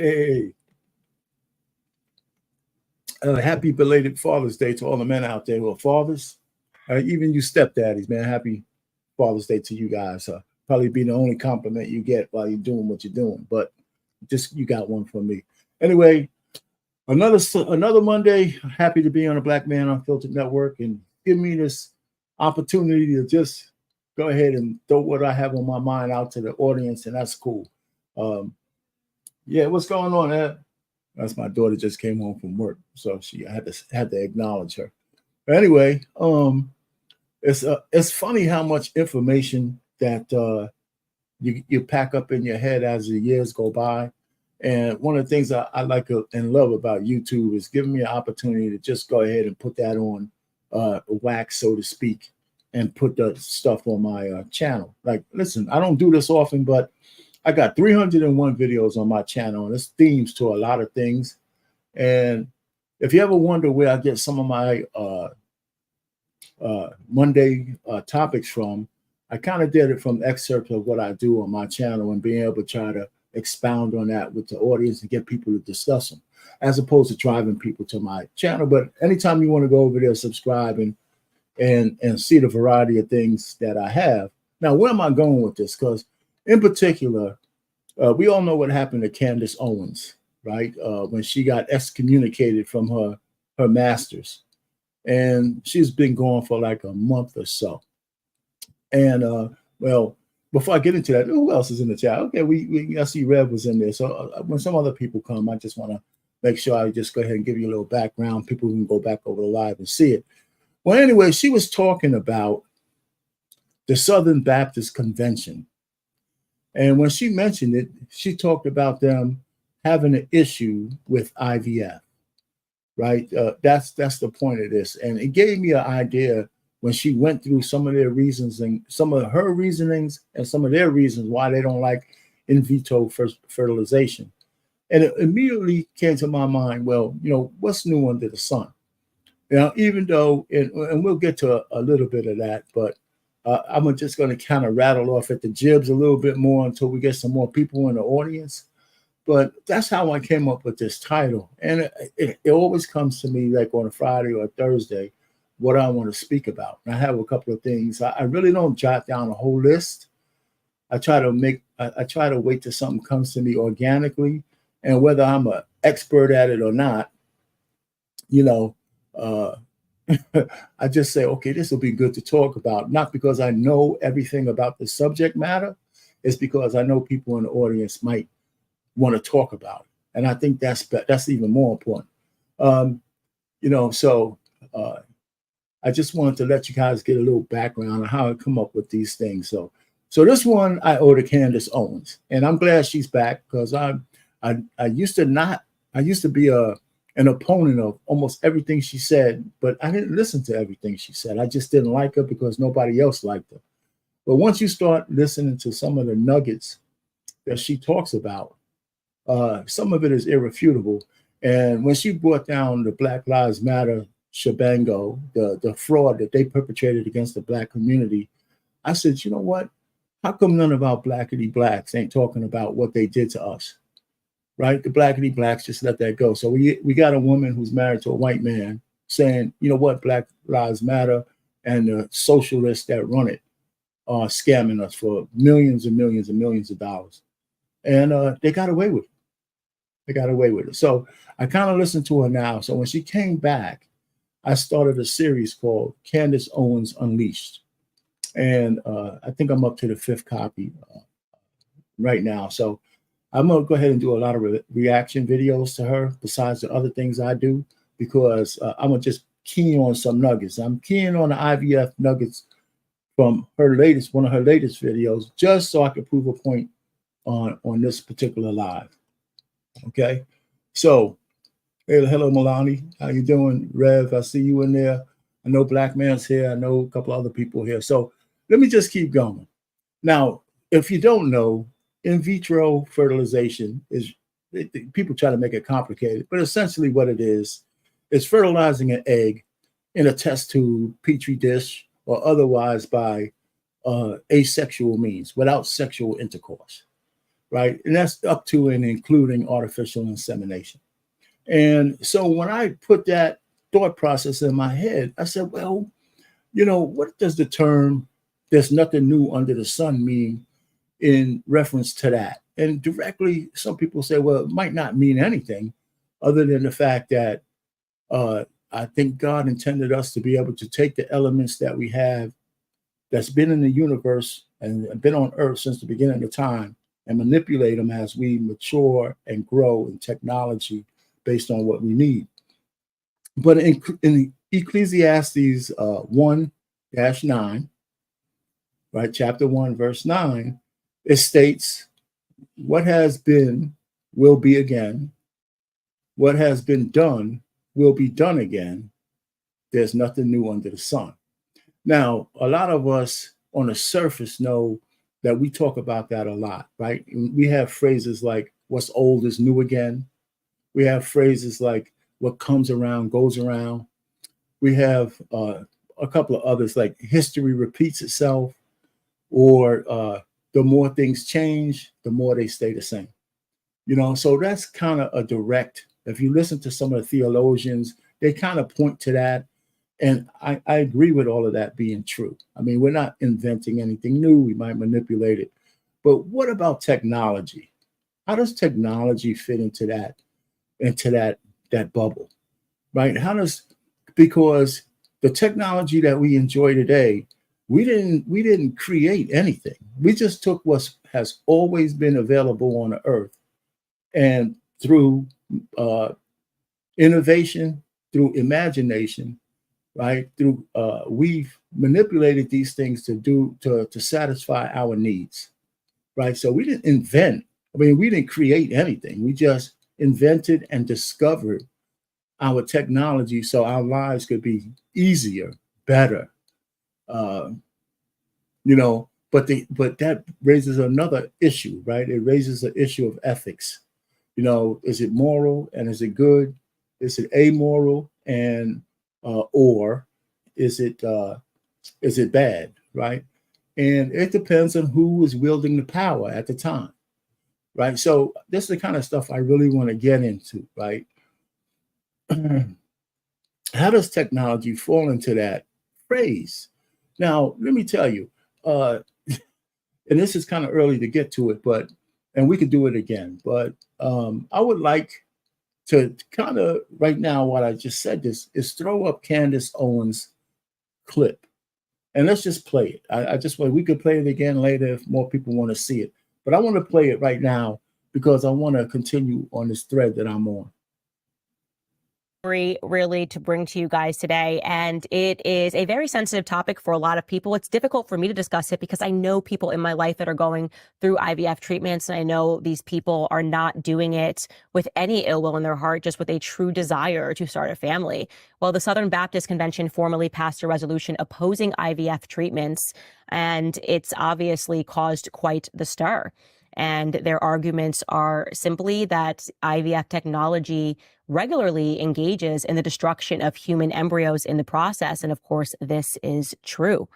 Hey, happy belated Father's Day to all the men out there who are fathers. Even you stepdaddies, man, happy Father's Day to you guys. Probably be the only compliment you get while you're doing what you're doing, but just you got one from me. Anyway, another Monday. Happy to be on the Black Man Unfiltered Network and give me this opportunity to just go ahead and throw what I have on my mind out to the audience, and that's cool. Yeah, what's going on, Ed? That's my daughter just came home from work, so I had to acknowledge her. But anyway, it's funny how much information that you pack up in your head as the years go by. And one of the things I like and love about YouTube is giving me an opportunity to just go ahead and put that on wax, so to speak, and put the stuff on my channel. Like, listen, I don't do this often, but I got 301 videos on my channel, and it's themes to a lot of things. And if you ever wonder where I get some of my Monday topics from, I kind of did it from excerpts of what I do on my channel and being able to try to expound on that with the audience and get people to discuss them, as opposed to driving people to my channel. But anytime you want to go over there, subscribe and see the variety of things that I have. Now, where am I going with this? Because in particular, we all know what happened to Candace Owens, right? When she got excommunicated from her masters. And she's been gone for like a month or so. And well, before I get into that, who else is in the chat? Okay, I see Rev was in there. So when some other people come, I just want to make sure I just go ahead and give you a little background. People can go back over the live and see it. Well, anyway, she was talking about the Southern Baptist Convention. And when she mentioned it, she talked about them having an issue with IVF, right? That's the point of this. And it gave me an idea when she went through some of their reasons and some of her reasonings and some of their reasons why they don't like in vitro fertilization. And it immediately came to my mind, well, what's new under the sun? Even though, and we'll get to a little bit of that, but I'm just going to kind of rattle off at the jibs a little bit more until we get some more people in the audience. But that's how I came up with this title. And it always comes to me like on a Friday or a Thursday, what I want to speak about. And I have a couple of things. I really don't jot down a whole list. I try to wait till something comes to me organically. And whether I'm an expert at it or not, I just say, okay, this will be good to talk about. Not because I know everything about the subject matter. It's because I know people in the audience might want to talk about it. And I think that's even more important. So I just wanted to let you guys get a little background on how I come up with these things. So this one I owe to Candace Owens, and I'm glad she's back because I used to be an opponent of almost everything she said, but I didn't listen to everything she said. I just didn't like her because nobody else liked her. But once you start listening to some of the nuggets that she talks about, some of it is irrefutable. And when she brought down the Black Lives Matter shebango, the fraud that they perpetrated against the Black community, I said, you know what? How come none of our blackity blacks ain't talking about what they did to us? Right? The blackity blacks just let that go. So we got a woman who's married to a white man saying, you know what, Black Lives Matter and the socialists that run it are scamming us for millions and millions and millions of dollars. And they got away with it. They got away with it. So I kind of listened to her now. So when she came back, I started a series called Candace Owens Unleashed. And I think I'm up to the 5th copy right now. So I'm going to go ahead and do a lot of reaction videos to her besides the other things I do, because I'm going to just key on some nuggets. I'm keying on the IVF nuggets from one of her latest videos, just so I can prove a point on this particular live. Okay. So, hey, hello, Milani. How you doing? Rev, I see you in there. I know Black Man's here. I know a couple other people here. So let me just keep going. Now, if you don't know, in vitro fertilization is, people try to make it complicated, but essentially what it is fertilizing an egg in a test tube, petri dish, or otherwise by asexual means, without sexual intercourse. right? And that's up to and including artificial insemination. And so when I put that thought process in my head, I said, well, what does the term "there's nothing new under the sun" mean in reference to that? And directly, some people say, well, it might not mean anything other than the fact that I think God intended us to be able to take the elements that we have that's been in the universe and been on earth since the beginning of time and manipulate them as we mature and grow in technology based on what we need. But in Ecclesiastes 1-9, right, chapter 1, verse 9, it states, what has been will be again. What has been done will be done again. There's nothing new under the sun. Now, a lot of us on the surface know that we talk about that a lot, right? We have phrases like, what's old is new again. We have phrases like, what comes around goes around. We have a couple of others like, history repeats itself, or the more things change, the more they stay the same. So that's kind of a direct, if you listen to some of the theologians, they kind of point to that. And I agree with all of that being true. I mean, we're not inventing anything new. We might manipulate it. But what about technology? How does technology fit into that bubble, right? Because the technology that we enjoy today, we didn't create anything. We just took what has always been available on the earth, and through innovation, through imagination, right? We've manipulated these things to satisfy our needs, right? So we didn't invent. We didn't create anything. We just invented and discovered our technology so our lives could be easier, better. But that raises another issue, right? It raises the issue of ethics. Is it moral and is it good? Is it amoral and or is it bad, right? And it depends on who is wielding the power at the time, right? So this is the kind of stuff I really want to get into, right? How does technology fall into that phrase? Now, let me tell you, and this is kind of early to get to it, and we could do it again, but I would like to kind of right now, what I just said this is throw up Candace Owens' clip, and let's just play it. I just want, we could play it again later if more people want to see it, but I want to play it right now because I want to continue on this thread that I'm on. Really to bring to you guys today, and it is a very sensitive topic for a lot of people. It's difficult for me to discuss it because I know people in my life that are going through IVF treatments, and I know these people are not doing it with any ill will in their heart, just with a true desire to start a family. Well, the Southern Baptist Convention formally passed a resolution opposing IVF treatments, and it's obviously caused quite the stir. And their arguments are simply that IVF technology regularly engages in the destruction of human embryos in the process. And of course, this is true.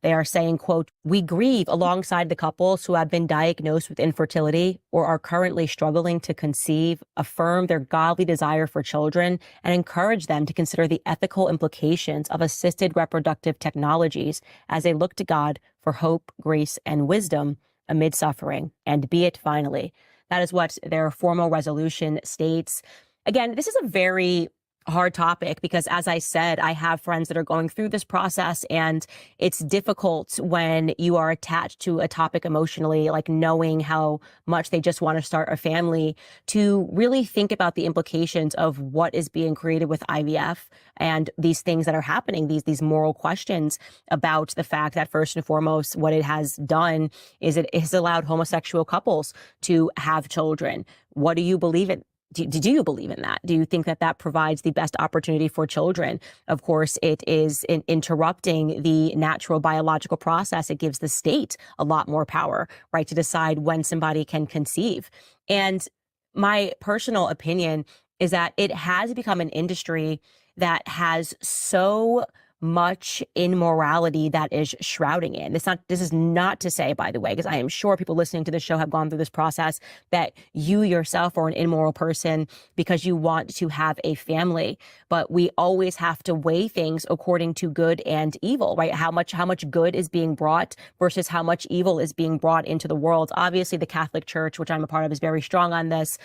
They are saying, quote, "We grieve alongside the couples who have been diagnosed with infertility or are currently struggling to conceive, affirm their godly desire for children, and encourage them to consider the ethical implications of assisted reproductive technologies as they look to God for hope, grace, and wisdom amid suffering, and be it finally." That is what their formal resolution states. Again, this is a very hard topic because, as I said, I have friends that are going through this process, and it's difficult when you are attached to a topic emotionally, like knowing how much they just want to start a family, to really think about the implications of what is being created with IVF and these things that are happening, these moral questions about the fact that, first and foremost, what it has done is it has allowed homosexual couples to have children. What do you believe in? Do you believe in that? Do you think that that provides the best opportunity for children? Of course, it is interrupting the natural biological process. It gives the state a lot more power, right, to decide when somebody can conceive. And my personal opinion is that it has become an industry that has so much immorality that is shrouding it. This is not to say, by the way, because I am sure people listening to this show have gone through this process, that you yourself are an immoral person because you want to have a family. But we always have to weigh things according to good and evil, right? How much good is being brought versus how much evil is being brought into the world. Obviously, the Catholic Church, which I'm a part of, is very strong on this.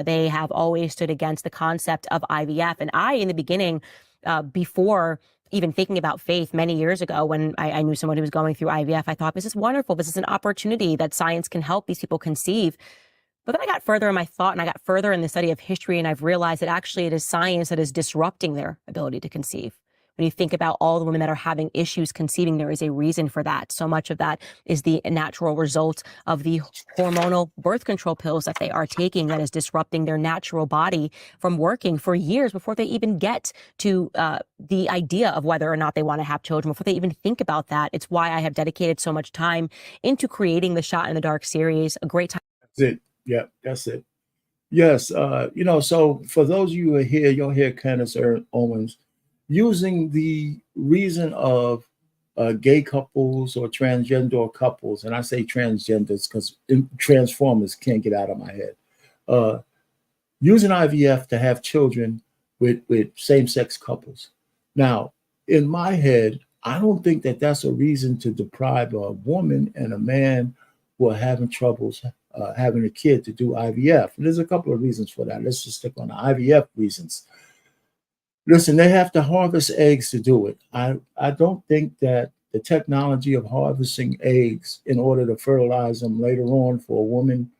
They have always stood against the concept of IVF. And I, in the beginning, before even thinking about faith many years ago, when I knew someone who was going through IVF, I thought, this is wonderful. This is an opportunity that science can help these people conceive. But then I got further in my thought and I got further in the study of history, and I've realized that actually it is science that is disrupting their ability to conceive. When you think about all the women that are having issues conceiving, there is a reason for that. So much of that is the natural result of the hormonal birth control pills that they are taking that is disrupting their natural body from working for years before they even get to the idea of whether or not they want to have children, before they even think about that. It's why I have dedicated so much time into creating the Shot in the Dark series. A great time. That's it. Yeah, that's it. Yes. So for those of you who are here, you'll hear Candace Owens using the reason of gay couples or transgender couples, and I say transgenders because transformers can't get out of my head, using IVF to have children with same-sex couples. Now, in my head, I don't think that that's a reason to deprive a woman and a man who are having troubles having a kid to do IVF. And there's a couple of reasons for that. Let's just stick on the IVF reasons. Listen, they have to harvest eggs to do it. I don't think that the technology of harvesting eggs in order to fertilize them later on for a woman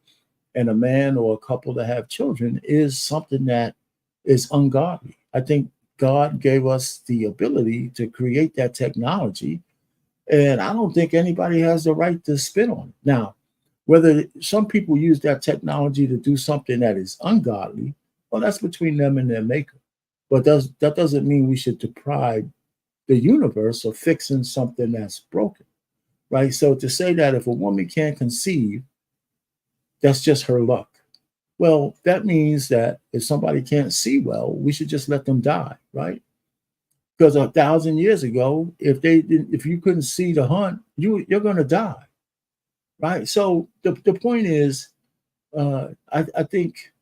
and a man or a couple to have children is something that is ungodly. I think God gave us the ability to create that technology, and I don't think anybody has the right to spit on it. Now, whether some people use that technology to do something that is ungodly, well, that's between them and their maker. But that doesn't mean we should deprive the universe of fixing something that's broken, right? So to say that if a woman can't conceive, that's just her luck. Well, that means that if somebody can't see well, we should just let them die, right? Because 1,000 years ago, if you couldn't see to hunt, you're going to die, right? So the point is, I think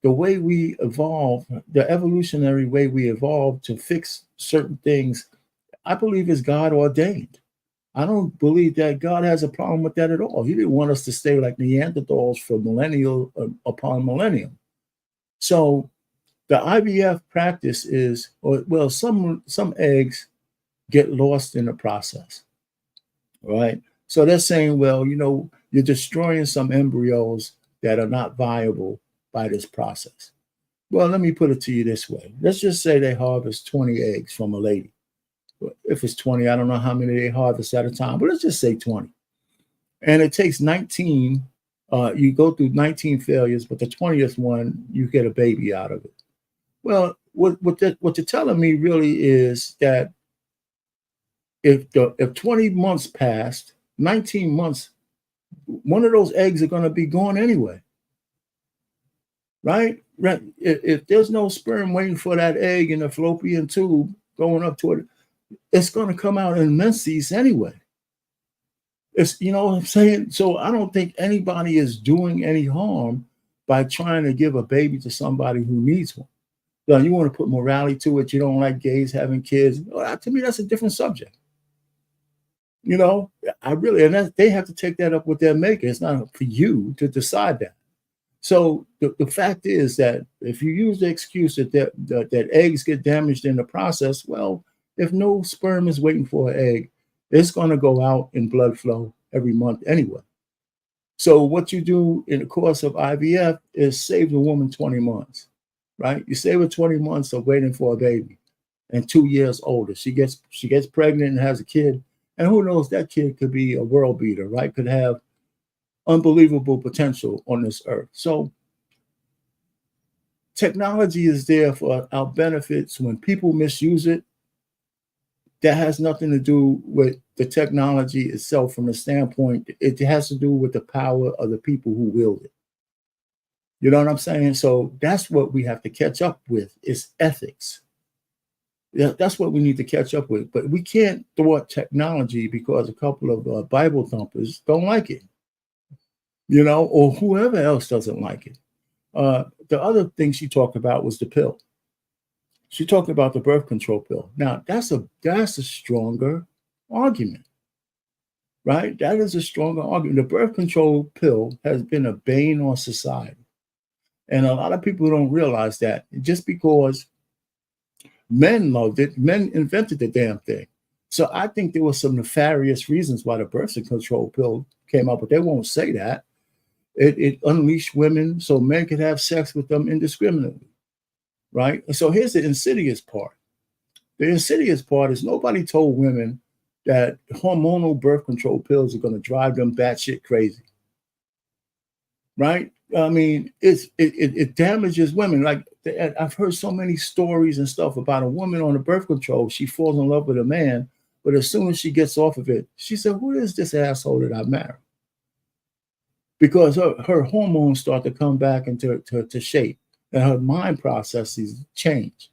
the way we evolve, the evolutionary way we evolve to fix certain things, I believe is God ordained. I don't believe that God has a problem with that at all. He didn't want us to stay like Neanderthals for millennial upon millennium. So the IVF practice is, some eggs get lost in the process, right? So they're saying, you're destroying some embryos that are not viable by this process. Well, let me put it to you this way. Let's just say they harvest 20 eggs from a lady. If it's 20, I don't know how many they harvest at a time, but let's just say 20. And it takes 19, you go through 19 failures, but the 20th one, you get a baby out of it. Well, what you're telling me really is that if 20 months passed, 19 months, one of those eggs are going to be gone anyway. Right? If there's no sperm waiting for that egg in the fallopian tube going up to it, it's going to come out in menses anyway. You know what I'm saying? So I don't think anybody is doing any harm by trying to give a baby to somebody who needs one. Now, you want to put morality to it. You don't like gays having kids. Well, to me, that's a different subject. They have to take that up with their maker. It's not for you to decide that. So the fact is that if you use the excuse that eggs get damaged in the process, well, if no sperm is waiting for an egg, it's going to go out in blood flow every month anyway. So what you do in the course of IVF is save the woman 20 months, right? You save her 20 months of waiting for a baby, and 2 years older, she gets pregnant and has a kid, and who knows, that kid could be a world beater, right? Could have unbelievable potential on this earth. So technology is there for our benefits. When people misuse it, that has nothing to do with the technology itself from the standpoint. It has to do with the power of the people who wield it. You know what I'm saying? So that's what we have to catch up with, is ethics. Yeah, that's what we need to catch up with. But we can't thwart technology because a couple of Bible thumpers don't like it, or whoever else doesn't like it. The other thing she talked about was the pill. She talked about the birth control pill. Now, that's a stronger argument, right? That is a stronger argument. The birth control pill has been a bane on society. And a lot of people don't realize that just because men loved it, men invented the damn thing. So I think there were some nefarious reasons why the birth control pill came up, but they won't say that. It unleashed women so men could have sex with them indiscriminately, right? And so here's the insidious part. The insidious part is nobody told women that hormonal birth control pills are going to drive them batshit crazy, right? I mean, it damages women. Like I've heard so many stories and stuff about a woman on the birth control. She falls in love with a man, but as soon as she gets off of it, she said, "Who is this asshole that I married?" Because her hormones start to come back into shape, and her mind processes change.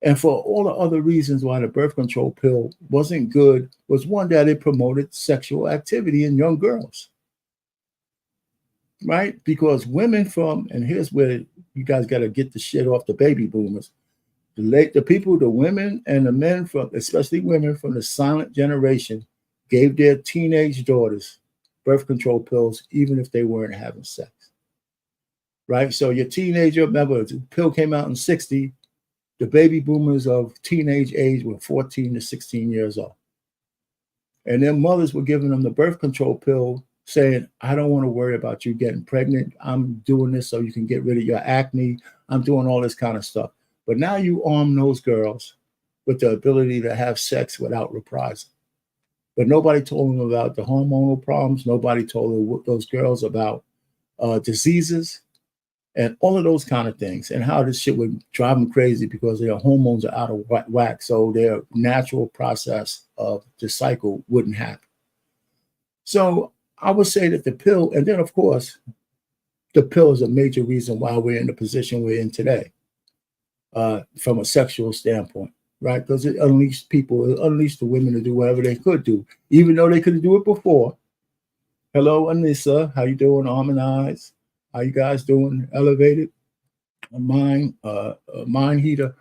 And for all the other reasons why the birth control pill wasn't good was one, that it promoted sexual activity in young girls. Right? Because women and here's where you guys got to get the shit off the baby boomers. The people, the women and the men especially women from the silent generation, gave their teenage daughters birth control pills, even if they weren't having sex. Right? So your teenager, remember, the pill came out in 60. The baby boomers of teenage age were 14 to 16 years old. And their mothers were giving them the birth control pill, saying, "I don't want to worry about you getting pregnant. I'm doing this so you can get rid of your acne. I'm doing all this kind of stuff." But now you arm those girls with the ability to have sex without reprisal. But nobody told them about the hormonal problems. Nobody told those girls about diseases and all of those kind of things, and how this shit would drive them crazy because their hormones are out of whack. So their natural process of the cycle wouldn't happen. So I would say that the pill, and then of course, the pill is a major reason why we're in the position we're in today, from a sexual standpoint, right? Because it unleashed the women to do whatever they could do, even though they couldn't do it before. Hello, Anissa, how you doing? Arm Eyes, how you guys doing? Elevated, mind heater,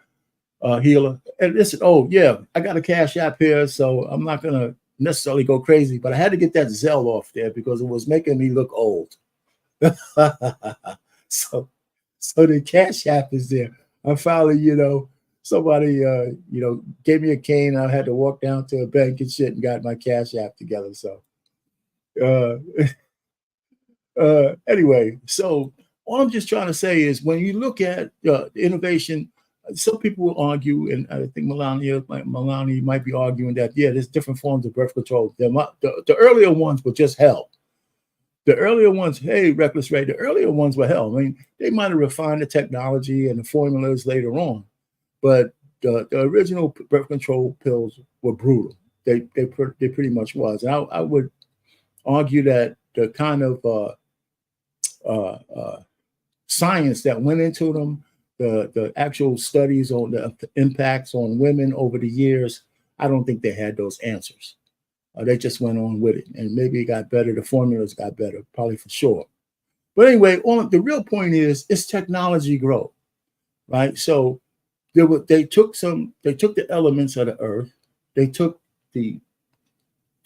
healer. And listen, oh yeah, I got a Cash App here, so I'm not gonna necessarily go crazy, but I had to get that Zelle off there because it was making me look old. so the Cash App is there. I finally, somebody gave me a cane. I had to walk down to a bank and shit and got my Cash App together. So anyway, so all I'm just trying to say is when you look at innovation, some people will argue, and I think Melania might be arguing that, yeah, there's different forms of birth control. The earlier ones were just hell. The earlier ones, hey, Reckless Ray, the earlier ones were hell. I mean, they might have refined the technology and the formulas later on, but the original birth control pills were brutal. They pretty much was. And I would argue that the kind of science that went into them, the actual studies on the impacts on women over the years, I don't think they had those answers. They just went on with it, and maybe it got better. The formulas got better, probably for sure. But anyway, the real point is it's technology growth, right? So they took the elements of the earth, they took the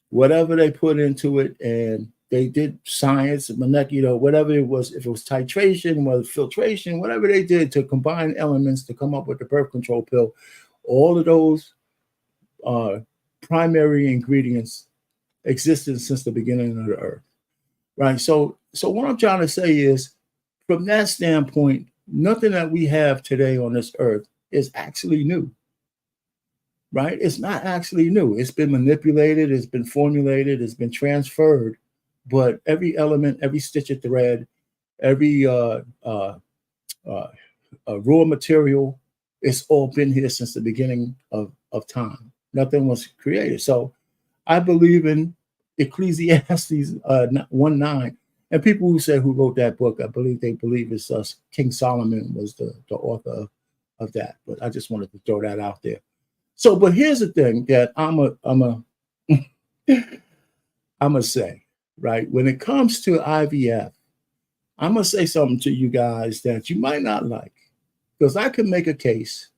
whatever they put into it, and they did science, molecular, whatever it was, if it was titration, whether filtration, whatever they did to combine elements to come up with the birth control pill. All of those primary ingredients existed since the beginning of the earth, right? So what I'm trying to say is, from that standpoint, nothing that we have today on this earth is actually new, right? It's not actually new. It's been manipulated, it's been formulated, it's been transferred, but every element, every stitch of thread, every raw material, it's all been here since the beginning of time. Nothing was created. So I believe in Ecclesiastes 1:9. And people who say who wrote that book, I believe it's King Solomon was the author of that. But I just wanted to throw that out there. So, but here's the thing that I'm gonna say, right? When it comes to IVF, I'm gonna say something to you guys that you might not like, because I can make a case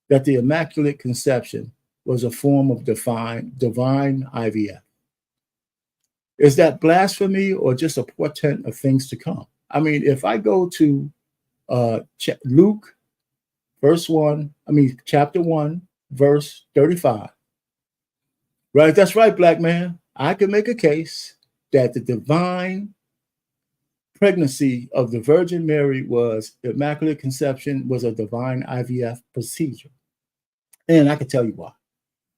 that the Immaculate Conception was a form of divine IVF. Is that blasphemy or just a portent of things to come? I mean, if I go to Luke, chapter 1, verse 35, right? That's right, black man. I can make a case that the divine pregnancy of the Virgin Mary was Immaculate Conception, was a divine IVF procedure. And I can tell you why,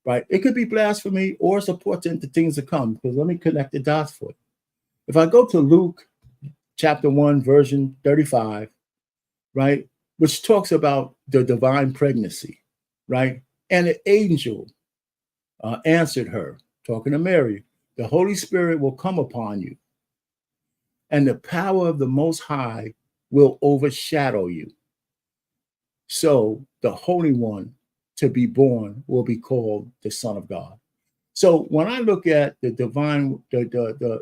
right? It could be blasphemy or it's a portent to things to come, because let me connect the dots for you. If I go to Luke chapter 1, version 35, right, which talks about the divine pregnancy, right? And an angel answered her, talking to Mary, the Holy Spirit will come upon you, and the power of the Most High will overshadow you. So the Holy One to be born will be called the Son of God. So when I look at the divine, the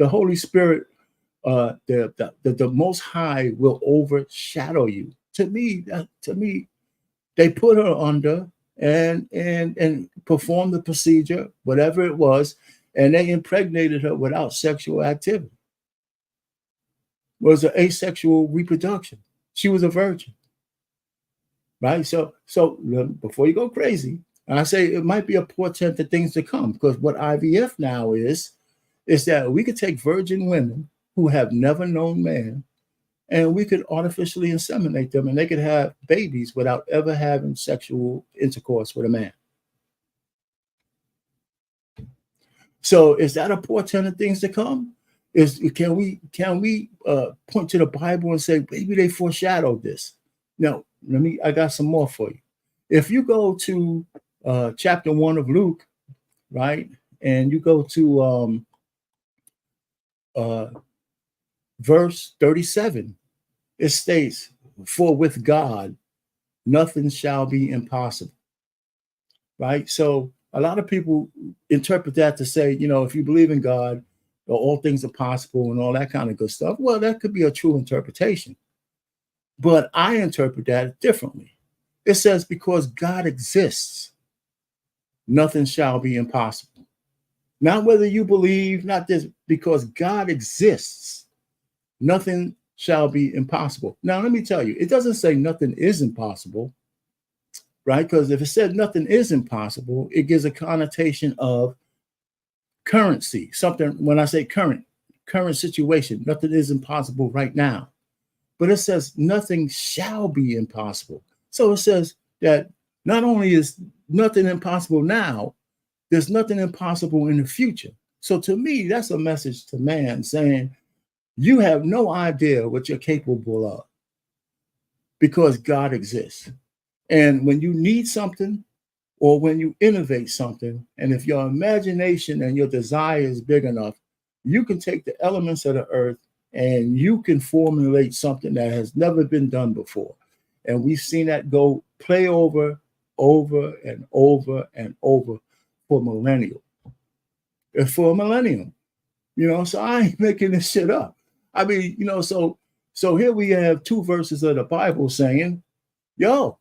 Holy Spirit, the Most High will overshadow you. To me, they put her under and performed the procedure, whatever it was, and they impregnated her without sexual activity. It was an asexual reproduction. She was a virgin, right? So before you go crazy, I say it might be a portent of things to come, because what IVF now is that we could take virgin women who have never known man, and we could artificially inseminate them, and they could have babies without ever having sexual intercourse with a man. So is that a portent of things to come? Can we point to the Bible and say maybe they foreshadowed this? No, I got some more for you. If you go to chapter 1 of Luke, right, and you go to verse 37, it states, "For with God nothing shall be impossible." Right? So a lot of people interpret that to say, if you believe in God, all things are possible and all that kind of good stuff. Well, that could be a true interpretation. But I interpret that differently. It says, because God exists, nothing shall be impossible. Not whether you believe, not this, because God exists, nothing shall be impossible. Now, let me tell you, it doesn't say nothing is impossible, right? Because if it said nothing is impossible, it gives a connotation of currency, something. When I say current situation, nothing is impossible right now. But it says nothing shall be impossible. So it says that not only is nothing impossible now, there's nothing impossible in the future. So to me, that's a message to man saying, you have no idea what you're capable of, because God exists. And when you need something, or when you innovate something, and if your imagination and your desire is big enough, you can take the elements of the earth and you can formulate something that has never been done before. And we've seen that play over and over and over for millennium. For a millennium. So I ain't making this shit up. I mean, so here we have 2 verses of the Bible saying, it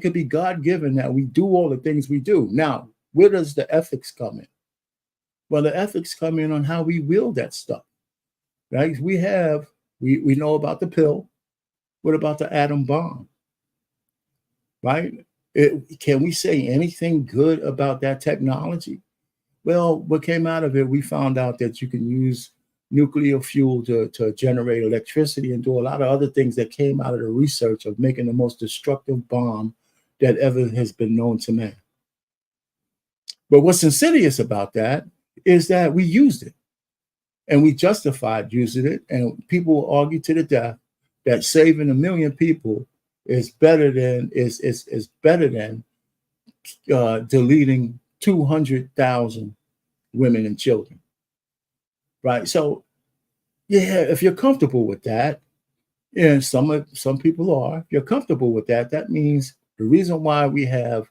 could be God-given that we do all the things we do. Now, where does the ethics come in? Well, the ethics come in on how we wield that stuff, right? We know about the pill. What about the atom bomb, right? Can we say anything good about that technology? Well, what came out of it, we found out that you can use nuclear fuel to generate electricity and do a lot of other things that came out of the research of making the most destructive bomb that ever has been known to man. But what's insidious about that is that we used it, and we justified using it, and people will argue to the death that saving 1 million people is better than deleting 200,000 women and children, right? So, yeah, if you're comfortable with that, and some people are, if you're comfortable with that, that means The reason why we have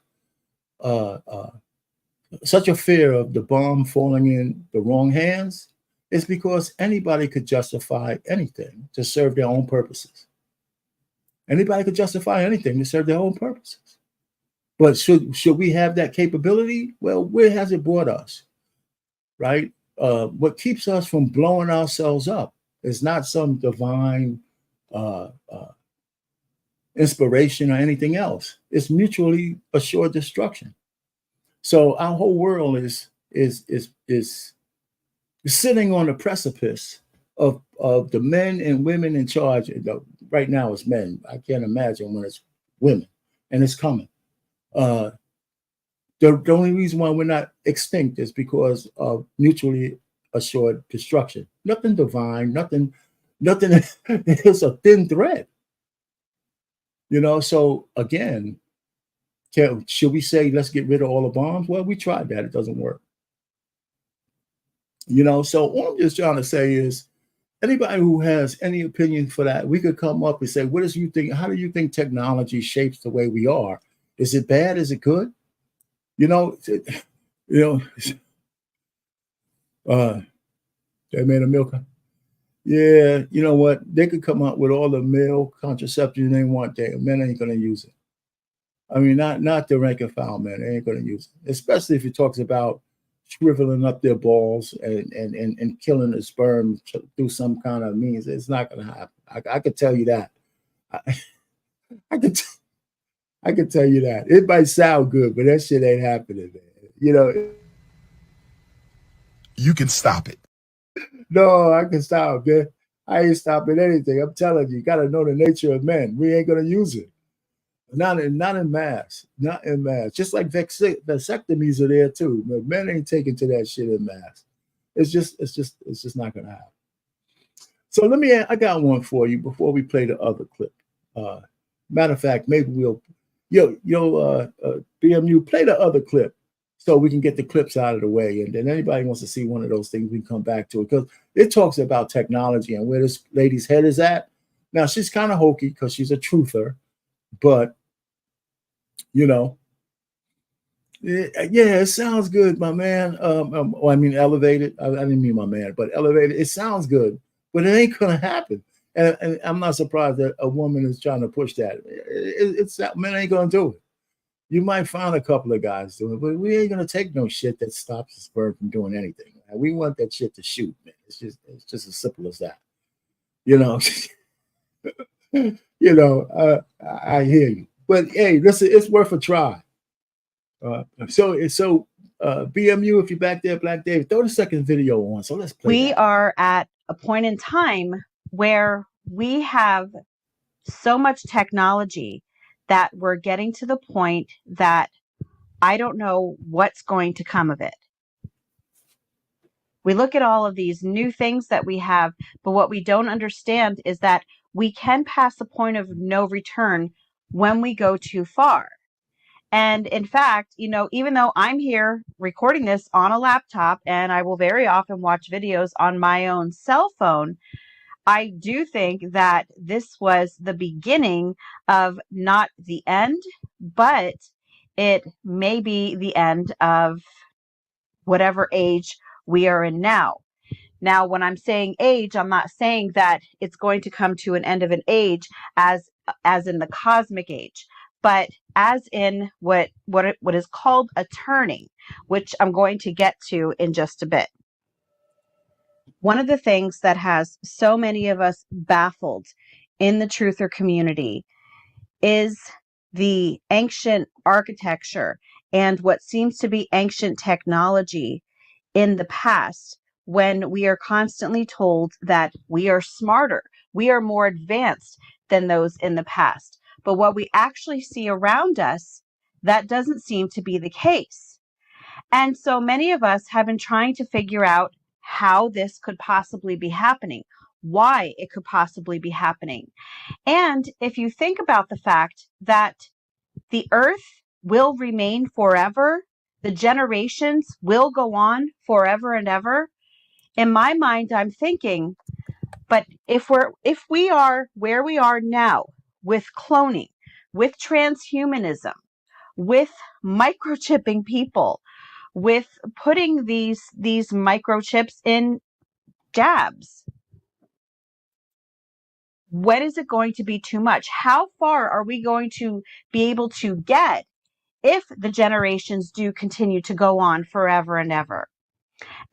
such a fear of the bomb falling in the wrong hands is because anybody could justify anything to serve their own purposes. Anybody could justify anything to serve their own purposes. But should we have that capability? Well, where has it brought us? Right? What keeps us from blowing ourselves up is not some divine inspiration or anything else. It's mutually assured destruction. So our whole world is sitting on the precipice of the men and women in charge. Right now it's men. I can't imagine when it's women, and it's coming. The only reason why we're not extinct is because of mutually assured destruction. Nothing divine, nothing. It's a thin thread. So again, should we say let's get rid of all the bombs? Well, we tried that. It doesn't work. So all I'm just trying to say is anybody who has any opinion for that, we could come up and say, what do you think? How do you think technology shapes the way we are? Is it bad? Is it good? They made a milk. Yeah, you know what? They could come out with all the male contraception they want. Men ain't going to use it. I mean, not the rank and file men. They ain't going to use it, especially if it talks about shriveling up their balls and killing the sperm through some kind of means. It's not going to happen. I could tell you that. I could tell you that. It might sound good, but that shit ain't happening, man. You can stop it. No, I can stop, man. I ain't stopping anything. I'm telling you got to know the nature of men. We ain't going to use it. Not in mass. Not in mass. Just like vasectomies are there too. But men ain't taking to that shit in mass. It's just not going to happen. So I got one for you before we play the other clip. Matter of fact, maybe we'll, BMU, play the other clip so we can get the clips out of the way. And then anybody wants to see one of those things, we can come back to it because it talks about technology and where this lady's head is at. Now, she's kind of hokey because she's a truther, but, it sounds good, my man. Elevated. I didn't mean my man, but elevated. It sounds good, but it ain't going to happen. And I'm not surprised that a woman is trying to push that. Men ain't going to do it. You might find a couple of guys doing it, but we ain't going to take no shit that stops the sperm from doing anything. We want that shit to shoot, man. It's just as simple as that. I hear you. But hey, listen, it's worth a try. So BMU, if you're back there, Black David, throw the second video on. So let's play. We are at a point in time where we have so much technology that we're getting to the point that I don't know what's going to come of it. We look at all of these new things that we have, but what we don't understand is that we can pass the point of no return when we go too far. And in fact, even though I'm here recording this on a laptop and I will very often watch videos on my own cell phone, I do think that this was the beginning of not the end, but it may be the end of whatever age we are in now. Now, when I'm saying age, I'm not saying that it's going to come to an end of an age as in the cosmic age, but as in what is called a turning, which I'm going to get to in just a bit. One of the things that has so many of us baffled in the truther community is the ancient architecture and what seems to be ancient technology in the past, when we are constantly told that we are smarter, we are more advanced than those in the past. But what we actually see around us, that doesn't seem to be the case. And so many of us have been trying to figure out how this could possibly be happening, why it could possibly be happening. And if you think about the fact that the earth will remain forever, the generations will go on forever and ever, in my mind, I'm thinking, but if we are where we are now with cloning, with transhumanism, with microchipping people, with putting these microchips in jabs. When is it going to be too much? How far are we going to be able to get if the generations do continue to go on forever and ever?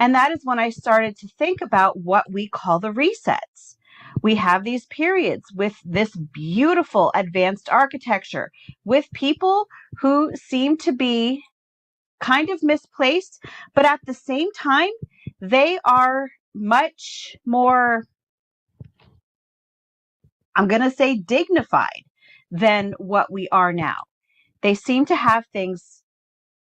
And that is when I started to think about what we call the resets. We have these periods with this beautiful advanced architecture, with people who seem to be kind of misplaced, but at the same time, they are much more, I'm going to say, dignified than what we are now. They seem to have things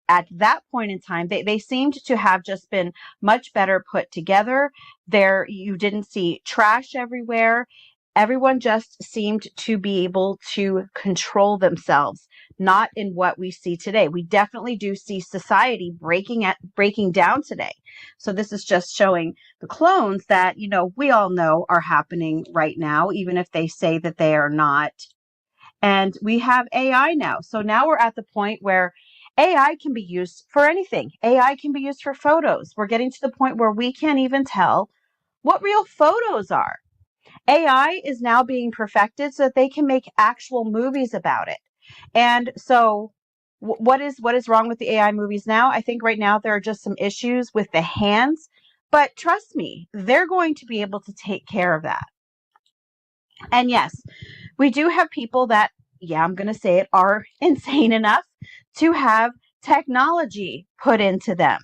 at that point in time, they seemed to have just been much better put together. There, you didn't see trash everywhere. Everyone just seemed to be able to control themselves, not in what we see today. We definitely do see society breaking down today. So this is just showing the clones that, we all know are happening right now, even if they say that they are not. And we have AI now. So now we're at the point where AI can be used for anything. AI can be used for photos. We're getting to the point where we can't even tell what real photos are. AI is now being perfected so that they can make actual movies about it. And so what is wrong with the AI movies now? I think right now there are just some issues with the hands, but trust me, they're going to be able to take care of that. And yes, we do have people that, I'm going to say it, are insane enough to have technology put into them.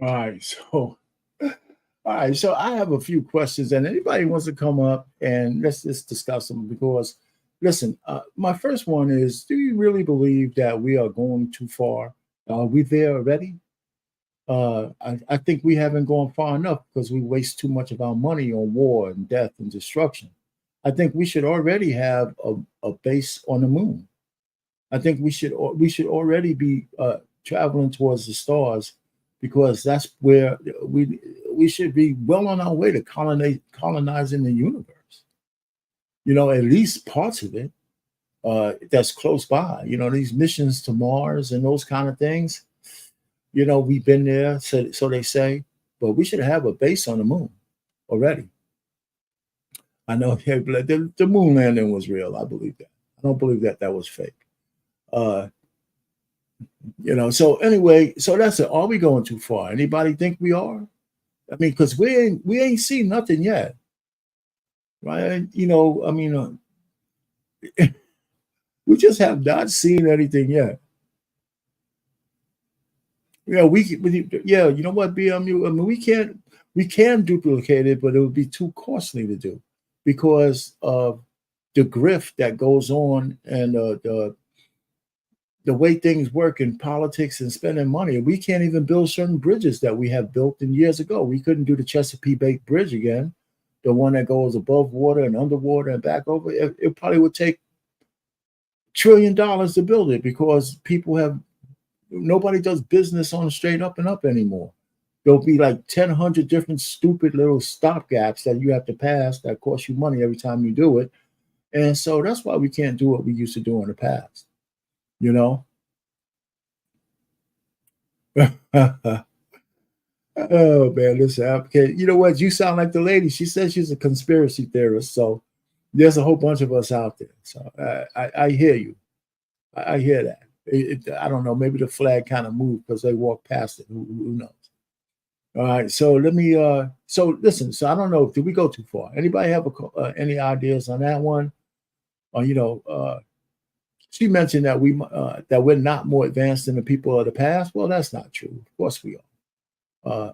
All right. So I have a few questions, and anybody wants to come up and let's just discuss them because, listen, my first one is, do you really believe that we are going too far? Are we there already? I think we haven't gone far enough because we waste too much of our money on war and death and destruction. I think we should already have a base on the moon. I think we should already be traveling towards the stars because that's where we should be well on our way to colonizing the universe. At least parts of it that's close by. These missions to Mars and those kind of things. We've been there, so they say, but we should have a base on the moon already. I know the moon landing was real. I believe that. I don't believe that was fake. So anyway, so that's it. Are we going too far? Anybody think we are? I mean, because we ain't seen nothing yet, right? We just have not seen anything yet. Yeah, you know what, BMU? I mean, we can duplicate it, but it would be too costly to do because of the grift that goes on and the way things work in politics and spending money. We can't even build certain bridges that we have built in years ago. We couldn't do the Chesapeake Bay Bridge again, the one that goes above water and underwater and back over. It probably would take $1 trillion to build it because nobody does business on the straight up and up anymore. There'll be like 100 different stupid little stopgaps that you have to pass that cost you money every time you do it. And so that's why we can't do what we used to do in the past. Oh man, listen, you know what? You sound like the lady. She says she's a conspiracy theorist. So there's a whole bunch of us out there. So I hear you. I hear that. I don't know. Maybe the flag kind of moved because they walked past it. Who knows? All right. So let me. So listen. So I don't know. Did we go too far? Anybody have any ideas on that one? She mentioned that we're not more advanced than the people of the past. Well, that's not true. Of course we are.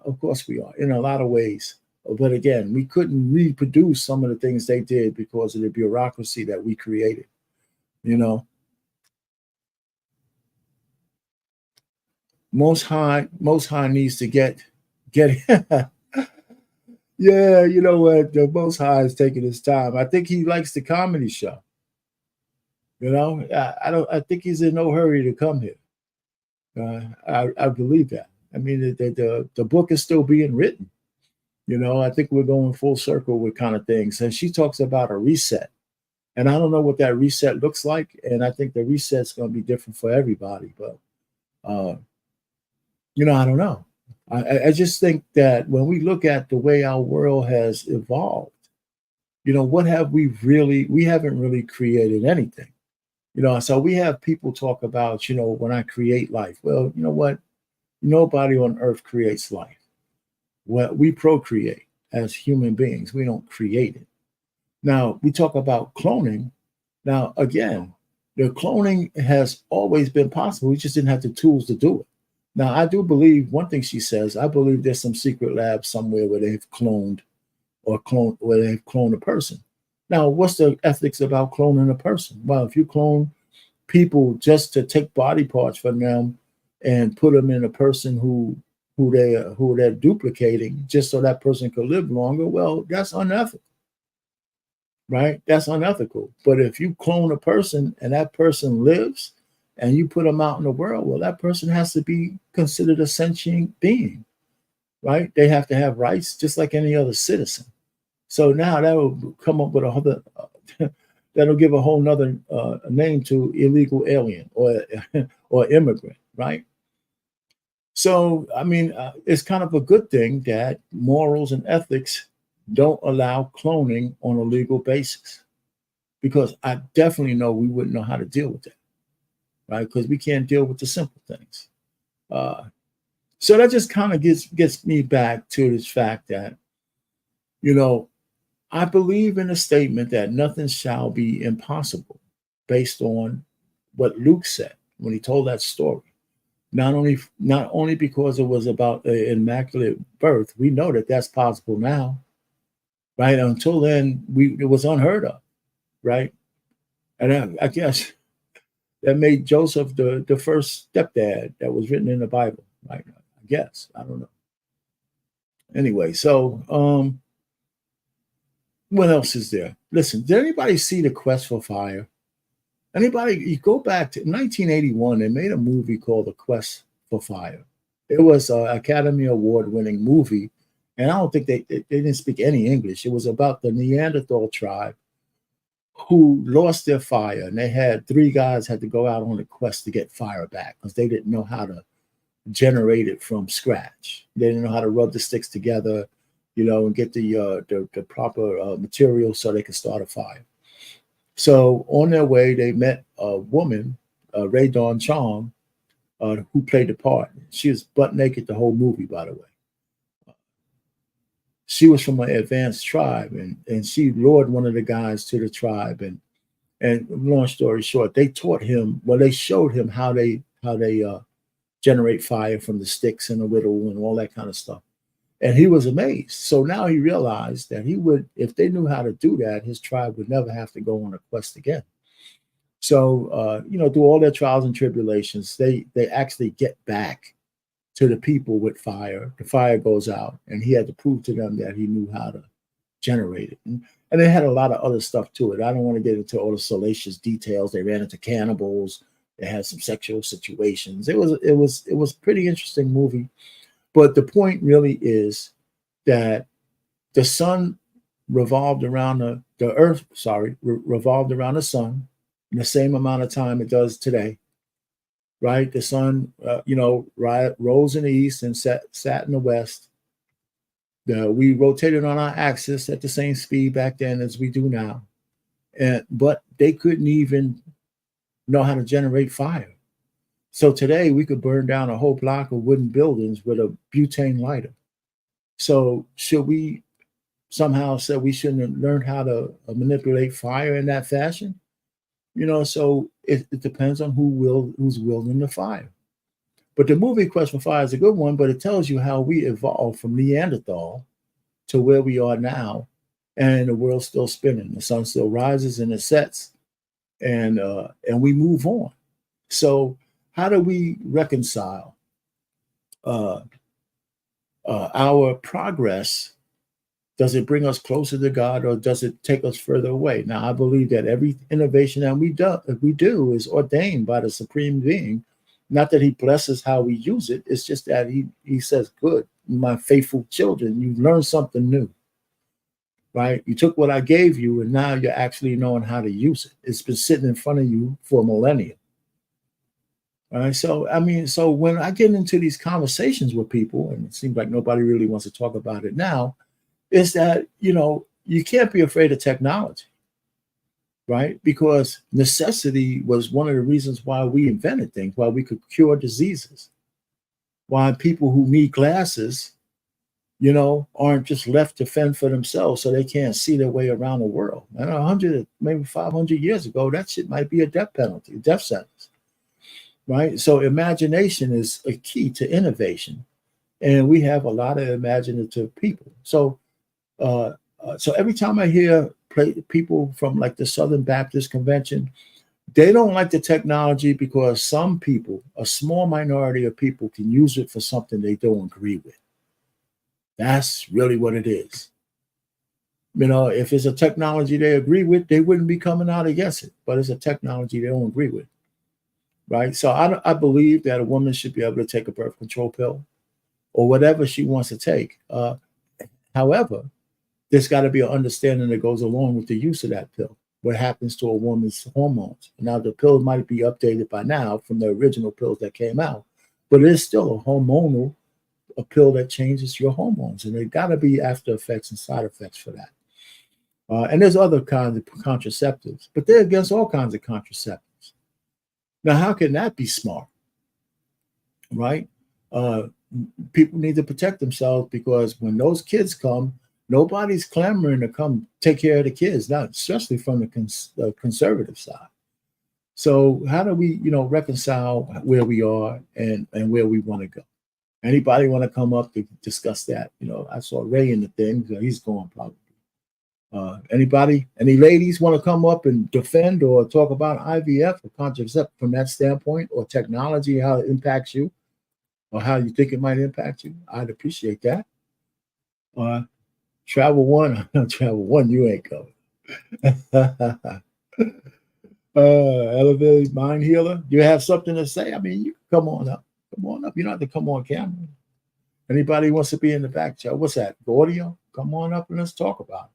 Of course we are in a lot of ways. But again, we couldn't reproduce some of the things they did because of the bureaucracy that we created. Most High needs to get. Yeah, you know what? The Most High is taking his time. I think he likes the comedy show. I think he's in no hurry to come here. I believe that. I mean, the book is still being written. I think we're going full circle with kind of things. And she talks about a reset. And I don't know what that reset looks like. And I think the reset's going to be different for everybody. But, I don't know. I just think that when we look at the way our world has evolved, what have we haven't really created anything. So we have people talk about, when I create life. Well, you know what? Nobody on earth creates life. Well, we procreate as human beings. We don't create it. Now, we talk about cloning. Now, again, the cloning has always been possible. We just didn't have the tools to do it. Now, I do believe one thing she says, I believe there's some secret lab somewhere where they've cloned where they've cloned a person. Now, what's the ethics about cloning a person? Well, if you clone people just to take body parts from them and put them in a person who they're duplicating just so that person could live longer, well, that's unethical. Right? That's unethical. But if you clone a person and that person lives and you put them out in the world, well, that person has to be considered a sentient being, right? They have to have rights just like any other citizen. So now that will come up with that'll give a whole nother name to illegal alien or immigrant, right? So, I mean, it's kind of a good thing that morals and ethics don't allow cloning on a legal basis, because I definitely know we wouldn't know how to deal with that, right? Because we can't deal with the simple things. So that just kind of gets me back to this fact that, I believe in the statement that nothing shall be impossible based on what Luke said when he told that story. Not only because it was about an immaculate birth, we know that that's possible now, right? Until then, it was unheard of, right? And I guess that made Joseph the first stepdad that was written in the Bible, right? I guess, I don't know. Anyway, so what else is there? Listen, did anybody see The Quest for Fire? Anybody? You go back to 1981, they made a movie called The Quest for Fire. It was an Academy Award-winning movie, and I don't think they didn't speak any English. It was about the Neanderthal tribe who lost their fire, and they had 3 guys had to go out on a quest to get fire back because they didn't know how to generate it from scratch. They didn't know how to rub the sticks together, and get the proper material so they could start a fire. So on their way, they met a woman, Ray Dawn Chong, who played the part. She was butt naked the whole movie, by the way. She was from an advanced tribe, and she lured one of the guys to the tribe. And long story short, they taught him. Well, they showed him how they generate fire from the sticks and the whittle and all that kind of stuff. And he was amazed. So now he realized that he would, if they knew how to do that, his tribe would never have to go on a quest again. So, through all their trials and tribulations, they actually get back to the people with fire. The fire goes out, and he had to prove to them that he knew how to generate it. And they had a lot of other stuff to it. I don't want to get into all the salacious details. They ran into cannibals. They had some sexual situations. It was a pretty interesting movie. But the point really is that the sun revolved around the earth, revolved around the sun in the same amount of time it does today, right? The sun, rose in the east and sat in the west. We rotated on our axis at the same speed back then as we do now. But they couldn't even know how to generate fire. So today we could burn down a whole block of wooden buildings with a butane lighter. So should we somehow say we shouldn't have learned how to manipulate fire in that fashion? So it depends on who's wielding the fire. But the movie Quest for Fire is a good one, but it tells you how we evolved from Neanderthal to where we are now, and the world's still spinning. The sun still rises and it sets, and we move on. So how do we reconcile our progress? Does it bring us closer to God, or does it take us further away? Now, I believe that every innovation that we do is ordained by the Supreme Being. Not that he blesses how we use it. It's just that he says, good, my faithful children, you learn something new. right? You took what I gave you, and now you're actually knowing how to use it. It's been sitting in front of you for millennia. All right. So, I mean, so when I get into these conversations with people, and it seems like nobody really wants to talk about it now, is that, you can't be afraid of technology, right? Because necessity was one of the reasons why we invented things, why we could cure diseases, why people who need glasses, aren't just left to fend for themselves so they can't see their way around the world. And 100, maybe 500 years ago, that shit might be a death penalty, a death sentence, right? So imagination is a key to innovation. And we have a lot of imaginative people. So so every time I hear people from like the Southern Baptist Convention, they don't like the technology because some people, a small minority of people, can use it for something they don't agree with. That's really what it is. If it's a technology they agree with, they wouldn't be coming out against it. But it's a technology they don't agree with, right? So I believe that a woman should be able to take a birth control pill or whatever she wants to take. However, there's got to be an understanding that goes along with the use of that pill. What happens to a woman's hormones? Now, the pill might be updated by now from the original pills that came out, but it's still a pill that changes your hormones, and there got to be after effects and side effects for that. And there's other kinds of contraceptives, but they're against all kinds of contraceptives. Now, how can that be smart, right? People need to protect themselves because when those kids come, nobody's clamoring to come take care of the kids, not especially from the conservative side. So how do we, reconcile where we are and where we want to go? Anybody want to come up to discuss that? I saw Ray in the thing, so he's going probably. Any ladies want to come up and defend or talk about IVF or contraceptive from that standpoint, or technology, how it impacts you, or how you think it might impact you? I'd appreciate that. Travel one, you ain't going. Elevated mind healer, you have something to say? I mean, you come on up. Come on up. You don't have to come on camera. Anybody wants to be in the back chat? What's that? Audio? Come on up and let's talk about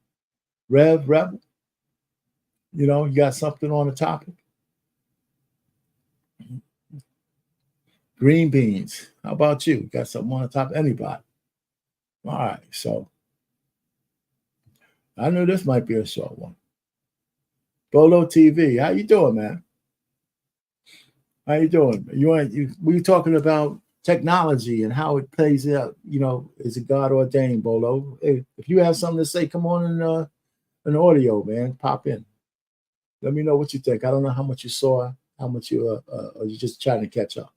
it. Rebel, you got something on the topic? Green beans. How about you? Got something on the topic? Anybody? All right. So I knew this might be a short one. Bolo TV, how you doing, man? How you doing? We were talking about technology and how it plays out. Is it God ordained, Bolo? Hey, if you have something to say, come on in an audio, man. Pop in. Let me know what you think. I don't know how much you saw, how much you just trying to catch up.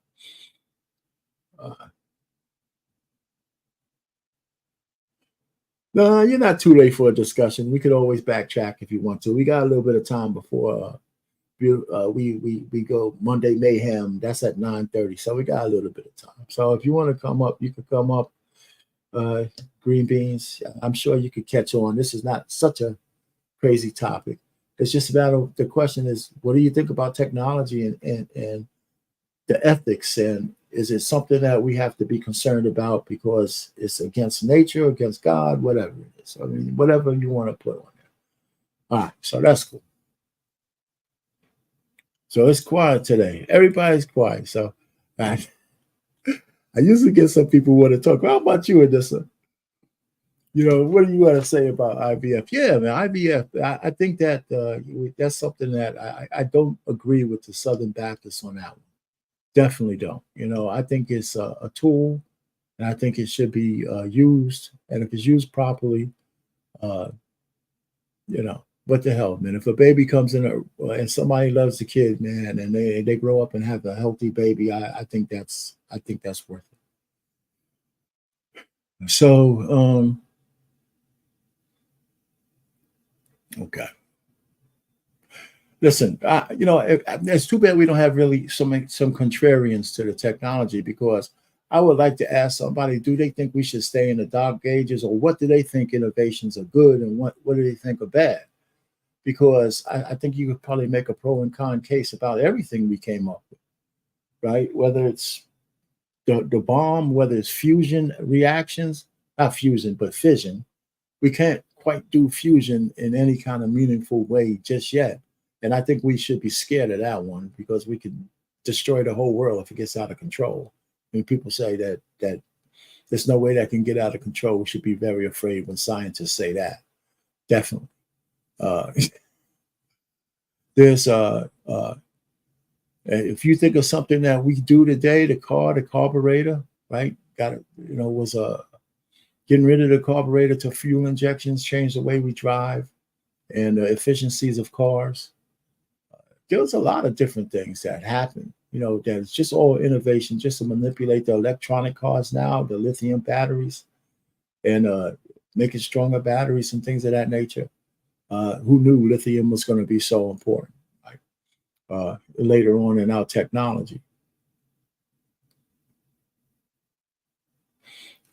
No, you're not too late for a discussion. We could always backtrack if you want to. We got a little bit of time before we go Monday Mayhem. That's at 9:30, so we got a little bit of time. So if you want to come up, you could come up. Green beans, I'm sure you could catch on. This is not such a crazy topic. It's just about the question is, what do you think about technology and the ethics, and is it something that we have to be concerned about because it's against nature, against God, whatever it is? I mean, whatever you want to put on there. All right, so that's cool. So it's quiet today. Everybody's quiet. So I usually get some people who want to talk. How about you, Adissa? What do you want to say about IVF? Yeah, man, IVF. I think that that's something that I don't agree with the Southern Baptists on that one. Definitely don't. I think it's a tool, and I think it should be used. And if it's used properly, what the hell, man? If a baby comes in and somebody loves the kid, man, and they grow up and have a healthy baby, I think that's worth it. So, okay. Listen, it's too bad we don't have really some contrarians to the technology, because I would like to ask somebody, do they think we should stay in the dark ages, or what do they think innovations are good and what do they think are bad? Because I think you could probably make a pro and con case about everything we came up with, right? Whether it's the bomb, whether it's fusion reactions, not fusion, but fission. We can't quite do fusion in any kind of meaningful way just yet. And I think we should be scared of that one, because we could destroy the whole world if it gets out of control. I mean, people say that there's no way that can get out of control. We should be very afraid when scientists say that. Definitely. There's if you think of something that we do today, the carburetor, right? Was getting rid of the carburetor to fuel injections, changed the way we drive and the efficiencies of cars. There's a lot of different things that happen, that's just all innovation, just to manipulate the electronic cars now, the lithium batteries, and making stronger batteries and things of that nature. Who knew lithium was going to be so important, later on in our technology?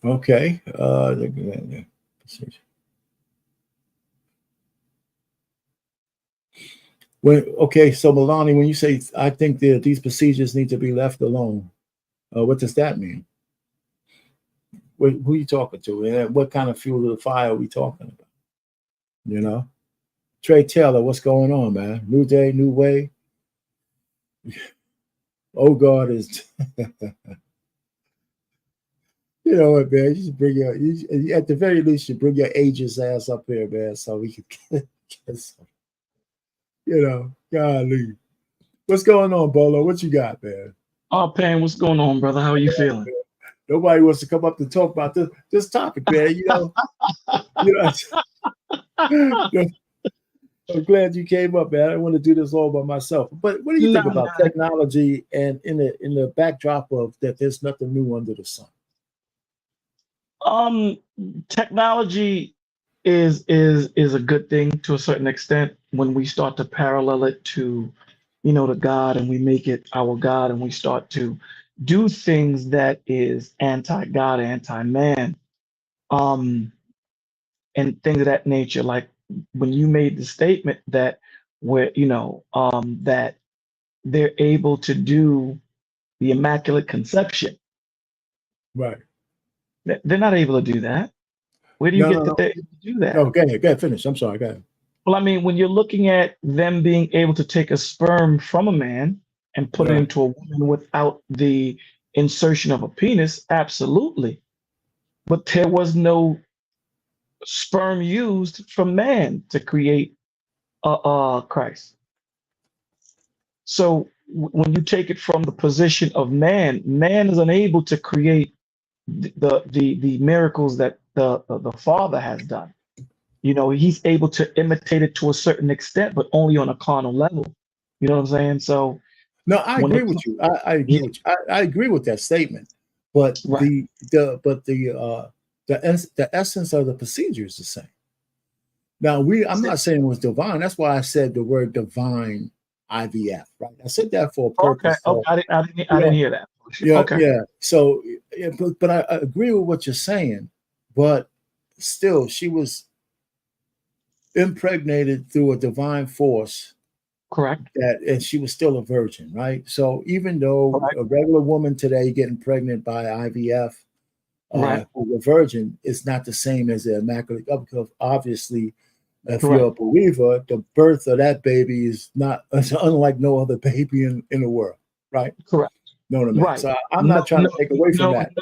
Okay. So Milani, when you say, I think that these procedures need to be left alone, what does that mean? Who are you talking to? And what kind of fuel to the fire are we talking about? Trey Taylor, what's going on, man? New day, new way. Oh, God is... You know what, man? You should at the very least, you bring your ageist ass up here, man, so we can get some, golly. What's going on, Bolo? What you got, man? Oh, Payne, what's going on, brother? How are you feeling? Nobody wants to come up to talk about this topic, man. I'm glad you came up, man. I don't want to do this all by myself. But what do you think about technology and in the backdrop of that there's nothing new under the sun? Technology is a good thing to a certain extent when we start to parallel it to, the God, and we make it our God, and we start to do things that is anti-God, anti-man, and things of that nature. Like when you made the statement that that they're able to do the Immaculate Conception. Right. They're not able to do that. Where do you get that they're able to do that? No, go ahead, finish. I'm sorry, go ahead. Well, I mean, when you're looking at them being able to take a sperm from a man and put it into a woman without the insertion of a penis, absolutely. But there was no sperm used from man to create Christ. So when you take it from the position of man is unable to create the miracles that the Father has done. He's able to imitate it to a certain extent, but only on a carnal level. You know what I'm saying? So no, I agree with you. I agree with you. I agree with that statement. But the essence of the procedure is the same. Now I'm not saying it was divine. That's why I said the word divine IVF, right? I said that for a purpose. Okay. I didn't hear that. Yeah. Okay. Yeah. So, but I agree with what you're saying. But still, she was impregnated through a divine force. Correct. And she was still a virgin, right? So even though a regular woman today getting pregnant by IVF, who's a virgin, is not the same as the Immaculate, because obviously, if you're a believer, the birth of that baby is unlike no other baby in the world, right? Correct. Know what I mean? Right. So I'm not trying to take away from that.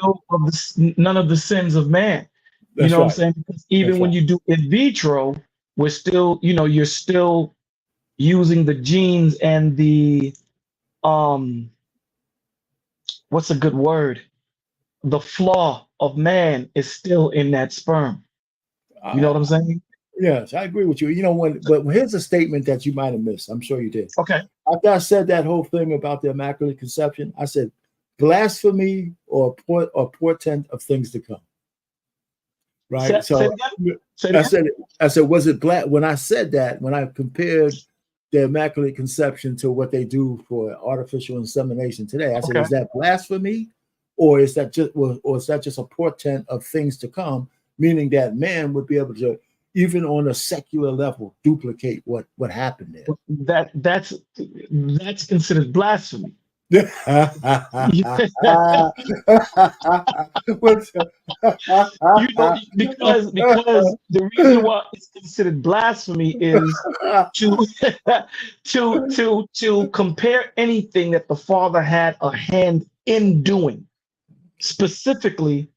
None of the sins of man. That's what I'm saying? Because even when you do in vitro, we're still, you're still using the genes and the what's a good word? The flaw of man is still in that sperm. You know what I'm saying? Yes, I agree with you. But here's a statement that you might have missed. I'm sure you did. Okay. After I said that whole thing about the Immaculate Conception, I said blasphemy or portent of things to come. Right. I said, was it black? When I said that, when I compared the Immaculate Conception to what they do for artificial insemination today, I said, is that blasphemy, or is that just a portent of things to come? Meaning that man would be able to, even on a secular level, duplicate what happened there. That's considered blasphemy. What's- Because the reason why it's considered blasphemy is to to compare anything that the Father had a hand in doing, specifically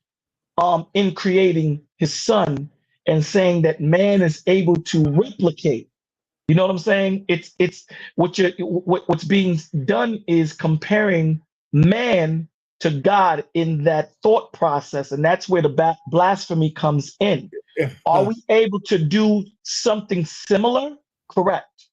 in creating his son, and saying that man is able to replicate. You know what I'm saying? It's what's being done is comparing man to God in that thought process, and that's where the blasphemy comes in. Are we able to do something similar? Correct.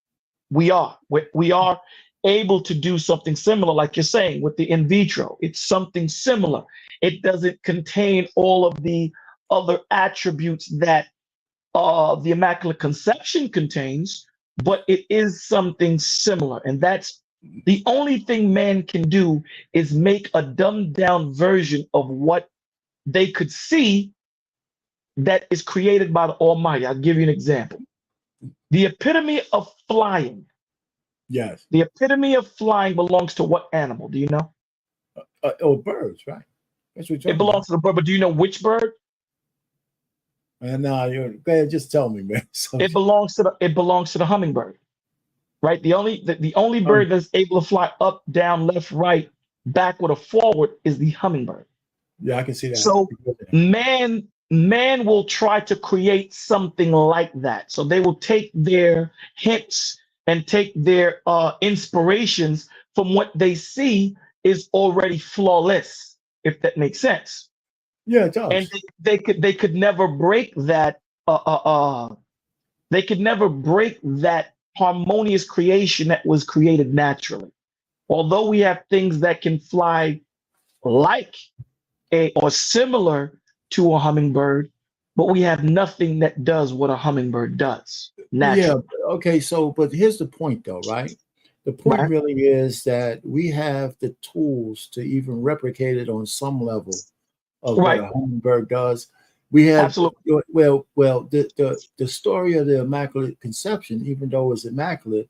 We are. We are able to do something similar, like you're saying, with the in vitro. It's something similar. It doesn't contain all of the other attributes that the Immaculate Conception contains, but it is something similar. And that's the only thing man can do, is make a dumbed down version of what they could see that is created by the Almighty. I'll give you an example. The epitome of flying. Yes. The epitome of flying belongs to what animal? Do you know? Birds, right? That's what It belongs to the bird, but do you know which bird? And now you're go ahead, just tell me, man. So, It belongs to the hummingbird, right? The only bird that's able to fly up, down, left, right, backward, or forward is the hummingbird. yeah, I can see that. So man will try to create something like that. So they will take their hints and take their inspirations from what they see is already flawless, if that makes sense. Yeah, it does. And they could never break that. They could never break that harmonious creation that was created naturally. Although we have things that can fly like or similar to a hummingbird, but we have nothing that does what a hummingbird does naturally. Yeah. Okay. So, but here's the point, though, right? The point Right. really is that we have the tools to even replicate it on some level of Right. what a hummingbird does. We have Absolutely. well, the story of the Immaculate Conception, even though it's immaculate,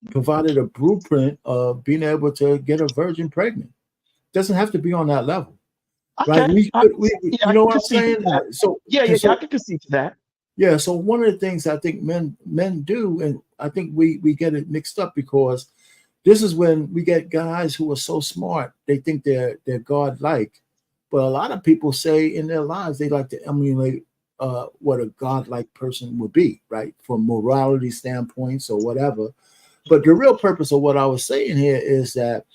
provided a blueprint of being able to get a virgin pregnant. Doesn't have to be on that level, right? Okay. You know what I'm saying? So I can concede to that. yeah. So one of the things I think men do, and I think we get it mixed up, because this is when we get guys who are so smart they think they're God-like, but a lot of people say in their lives they like to emulate what a God-like person would be, right? From morality standpoints or whatever. But the real purpose of what I was saying here is that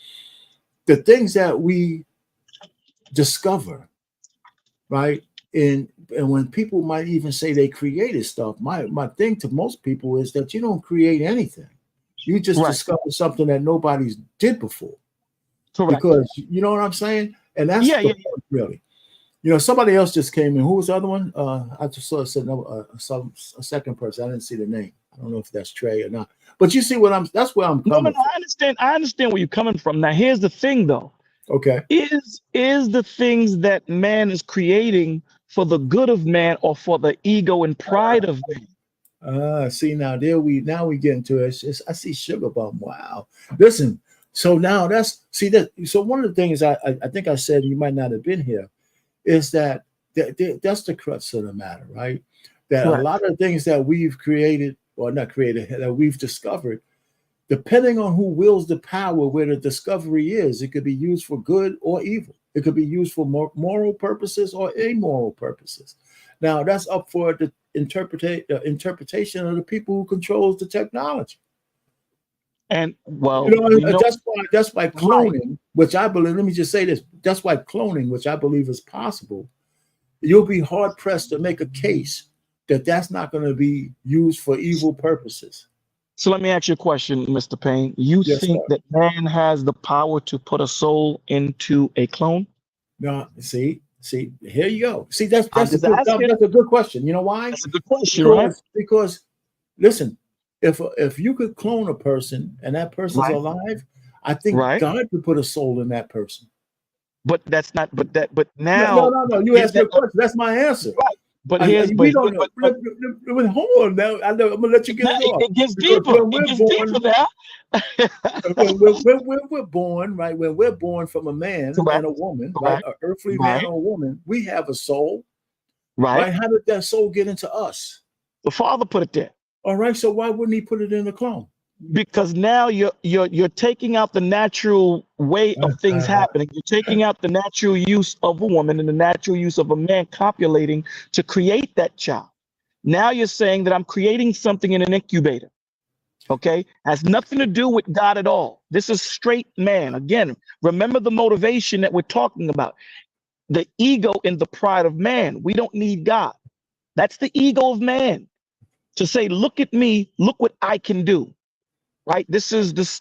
the things that we discover, right? And when people might even say they created stuff, my thing to most people is that you don't create anything. You just discover something that nobody's did before. Correct. Because you know what I'm saying? And that's the point, really. You know, somebody else just came in. Who was the other one? I just saw a second person. I didn't see the name. I don't know if that's Trey or not. But you see that's where I'm coming from. I understand where you're coming from. Now, here's the thing, though. Okay. Is the things that man is creating for the good of man or for the ego and pride of man? See, now we get into it. I see Sugar Bum. Wow. Listen. So now so one of the things I think I said, you might not have been here, is that that's the crux of the matter, right? That a lot of things that we've created, or not created, that we've discovered, depending on who wills the power where the discovery is, it could be used for good or evil. It could be used for moral purposes or amoral purposes. Now, that's up for the interpretation of the people who controls the technology. And well, that's why cloning, which I believe, let me just say this, that's why cloning, which I believe is possible, you'll be hard pressed to make a case that that's not going to be used for evil purposes. So let me ask you a question, Mr. Payne. You think that man has the power to put a soul into a clone? No, see, here you go. See, that's a good question. You know why? That's a good question, right? Because listen, if you could clone a person and that person's alive, I think God could put a soul in that person. But that's not. But now. No. You asked me a question. That's my answer. Right. But we don't know. Hold on now. I'm gonna let you get it off. It gets deeper. It gets deeper now. We're born, right? When we're born from a man Correct. and a woman, right? Right. An earthly man Right. or a woman, we have a soul, Right. right? How did that soul get into us? The Father put it there. All right, so why wouldn't he put it in the clone? Because now you're taking out the natural way of things happening. You're taking out the natural use of a woman and the natural use of a man copulating to create that child. Now you're saying that I'm creating something in an incubator. Okay, has nothing to do with God at all. This is straight man. Again, remember the motivation that we're talking about. The ego and the pride of man. We don't need God. That's the ego of man. To say, look at me, look what I can do. Right? This is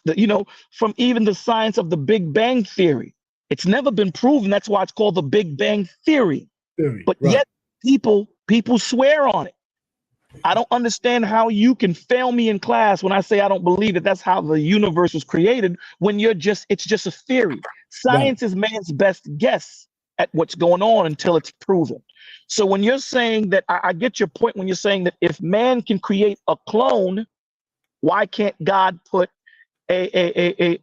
from even the science of the Big Bang Theory. It's never been proven. That's why it's called the Big Bang Theory. But right. yet people swear on it. I don't understand how you can fail me in class when I say I don't believe that that's how the universe was created, when it's just a theory. Science is man's best guess at what's going on until it's proven. So when you're saying that, I get your point when you're saying that if man can create a clone, why can't God put a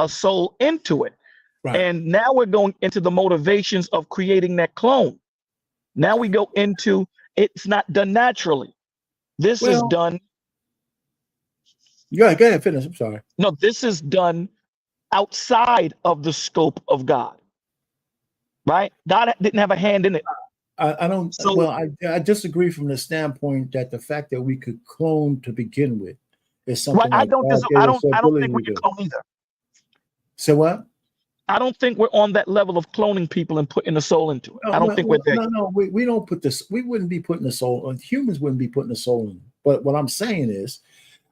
soul into it? Right. And now we're going into the motivations of creating that clone. Now we go into it's not done naturally. This is done. Go ahead, finish. I'm sorry. No, this is done outside of the scope of God. Right? God didn't have a hand in it. I don't. So, well, I disagree from the standpoint that the fact that we could clone to begin with is something. Right. I don't think we can clone either. So what? I don't think we're on that level of cloning people and putting the soul into it. I don't think we're there. No, we don't put this. We wouldn't be putting the soul. Humans wouldn't be putting the soul in. But what I'm saying is,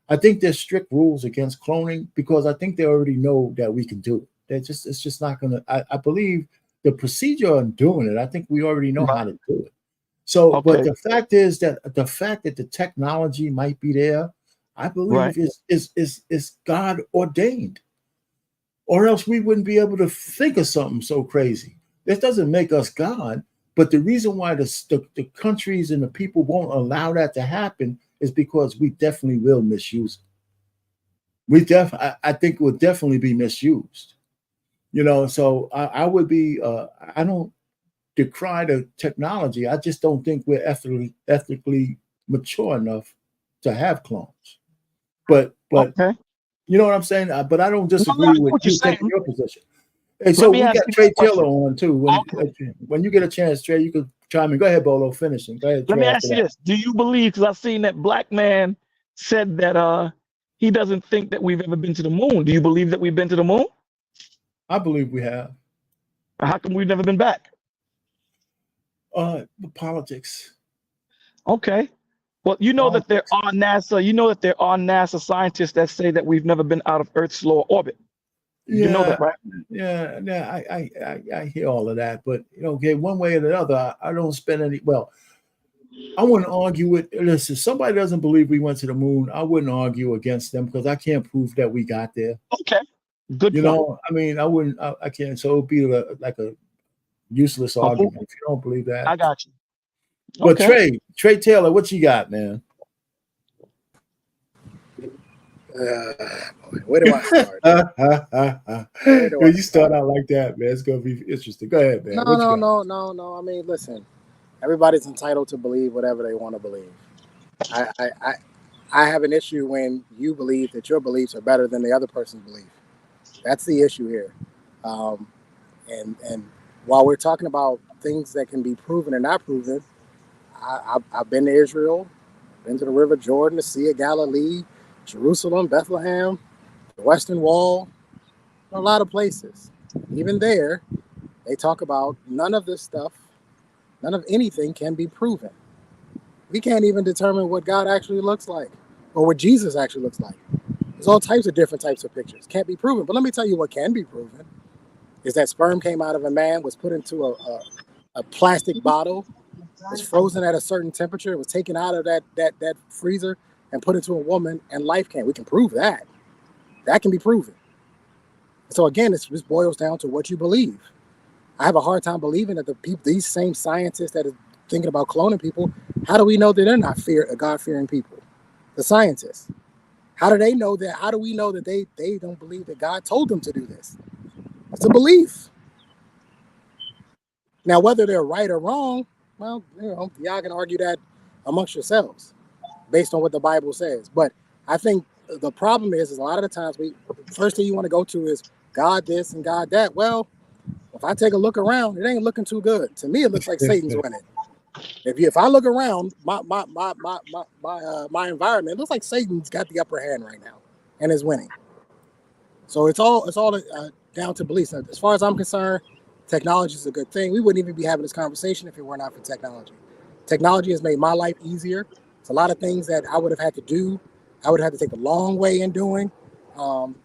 I think there's strict rules against cloning because I think they already know that we can do it. It's just not going to. I believe the procedure on doing it. I think we already know how to do it. So, but the fact is that the technology might be there, I believe is God ordained. Or else we wouldn't be able to think of something so crazy. This doesn't make us God, but the reason why the countries and the people won't allow that to happen is because we definitely will misuse it. I think it would definitely be misused. So I would be. I don't decry the technology. I just don't think we're ethically mature enough to have clones. But. You know what I'm saying? But I don't disagree with you taking your position. Hey, so we got Trey Taylor on too. When you get a chance, Trey, you could chime in. Go ahead, Bolo. Finishing. Go ahead. Let me ask you this: do you believe? Because I've seen that black man said that he doesn't think that we've ever been to the moon. Do you believe that we've been to the moon? I believe we have. How come we've never been back? The politics. Okay. Well, you know that there are NASA scientists that say that we've never been out of Earth's lower orbit. You know that, right? Yeah. I hear all of that, but okay, one way or the other, I don't spend any. Well, I wouldn't argue with. Listen, somebody doesn't believe we went to the moon. I wouldn't argue against them because I can't prove that we got there. Okay, good. I mean, I wouldn't. I can't. So it would be like a useless argument if you don't believe that. I got you. But Trey Taylor, what you got, man? Where do I start? When you start out like that, man, it's gonna be interesting. Go ahead, man. No. I mean, listen, everybody's entitled to believe whatever they want to believe. I have an issue when you believe that your beliefs are better than the other person's belief. That's the issue here. And while we're talking about things that can be proven and not proven, I've been to Israel, been to the River Jordan, the Sea of Galilee, Jerusalem, Bethlehem, the Western Wall, a lot of places. Even there, they talk about none of this stuff, none of anything can be proven. We can't even determine what God actually looks like or what Jesus actually looks like. There's all types of different types of pictures. Can't be proven. But let me tell you what can be proven is that sperm came out of a man, was put into a plastic bottle, was frozen at a certain temperature, was taken out of that freezer and put into a woman, and life came. We can prove that. That can be proven. So again, this boils down to what you believe. I have a hard time believing that these same scientists that are thinking about cloning people, how do we know that they're not God-fearing people? The scientists. How do they know that? How do we know that they don't believe that God told them to do this? It's a belief. Now, whether they're right or wrong, well, y'all can argue that amongst yourselves based on what the Bible says. But I think the problem is a lot of the times first thing you want to go to is God this and God that. Well, if I take a look around, it ain't looking too good. To me, it looks like Satan's winning. If I look around my environment, it looks like Satan's got the upper hand right now and is winning. So it's all down to beliefs. As far as I'm concerned, technology is a good thing. We wouldn't even be having this conversation if it were not for technology. Technology has made my life easier. It's a lot of things that I would have had to do. I would have had to take the long way in doing.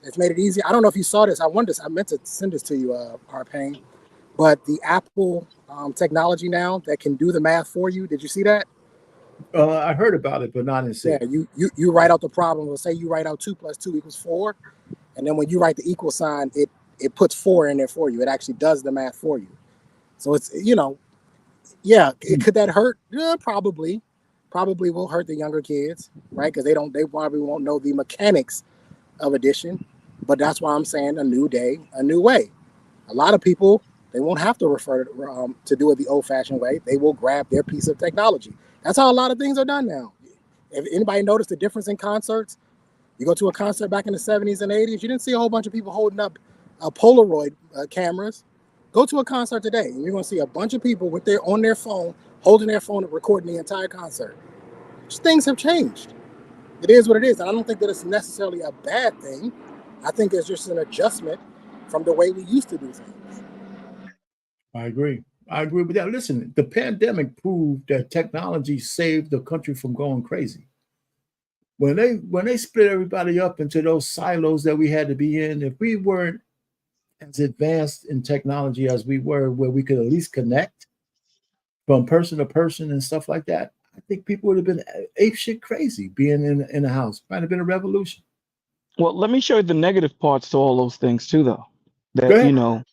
It's made it easier. I don't know if you saw this. I meant to send this to you, Payne. But the Apple technology now that can do the math for you. Did you see that? I heard about it, but not in see. Yeah, you write out the problem. Let's say you write out 2 + 2 = 4. And then when you write the equal sign, it puts 4 in there for you. It actually does the math for you. So it's, could that hurt? Yeah, probably will hurt the younger kids, right? Because they probably won't know the mechanics of addition. But that's why I'm saying a new day, a new way. A lot of people, they won't have to refer to do it the old-fashioned way. They will grab their piece of technology. That's how a lot of things are done now. If anybody noticed the difference in concerts, you go to a concert back in the 70s and 80s, you didn't see a whole bunch of people holding up Polaroid cameras. Go to a concert today, and you're going to see a bunch of people on their phone, holding their phone and recording the entire concert. Just things have changed. It is what it is. And I don't think that it's necessarily a bad thing. I think it's just an adjustment from the way we used to do things. I agree with that. Listen, the pandemic proved that technology saved the country from going crazy. When they split everybody up into those silos that we had to be in, if we weren't as advanced in technology as we were, where we could at least connect from person to person and stuff like that, I think people would have been apeshit crazy being in a house. Might have been a revolution. Well, let me show you the negative parts to all those things too, though. Go That, ahead.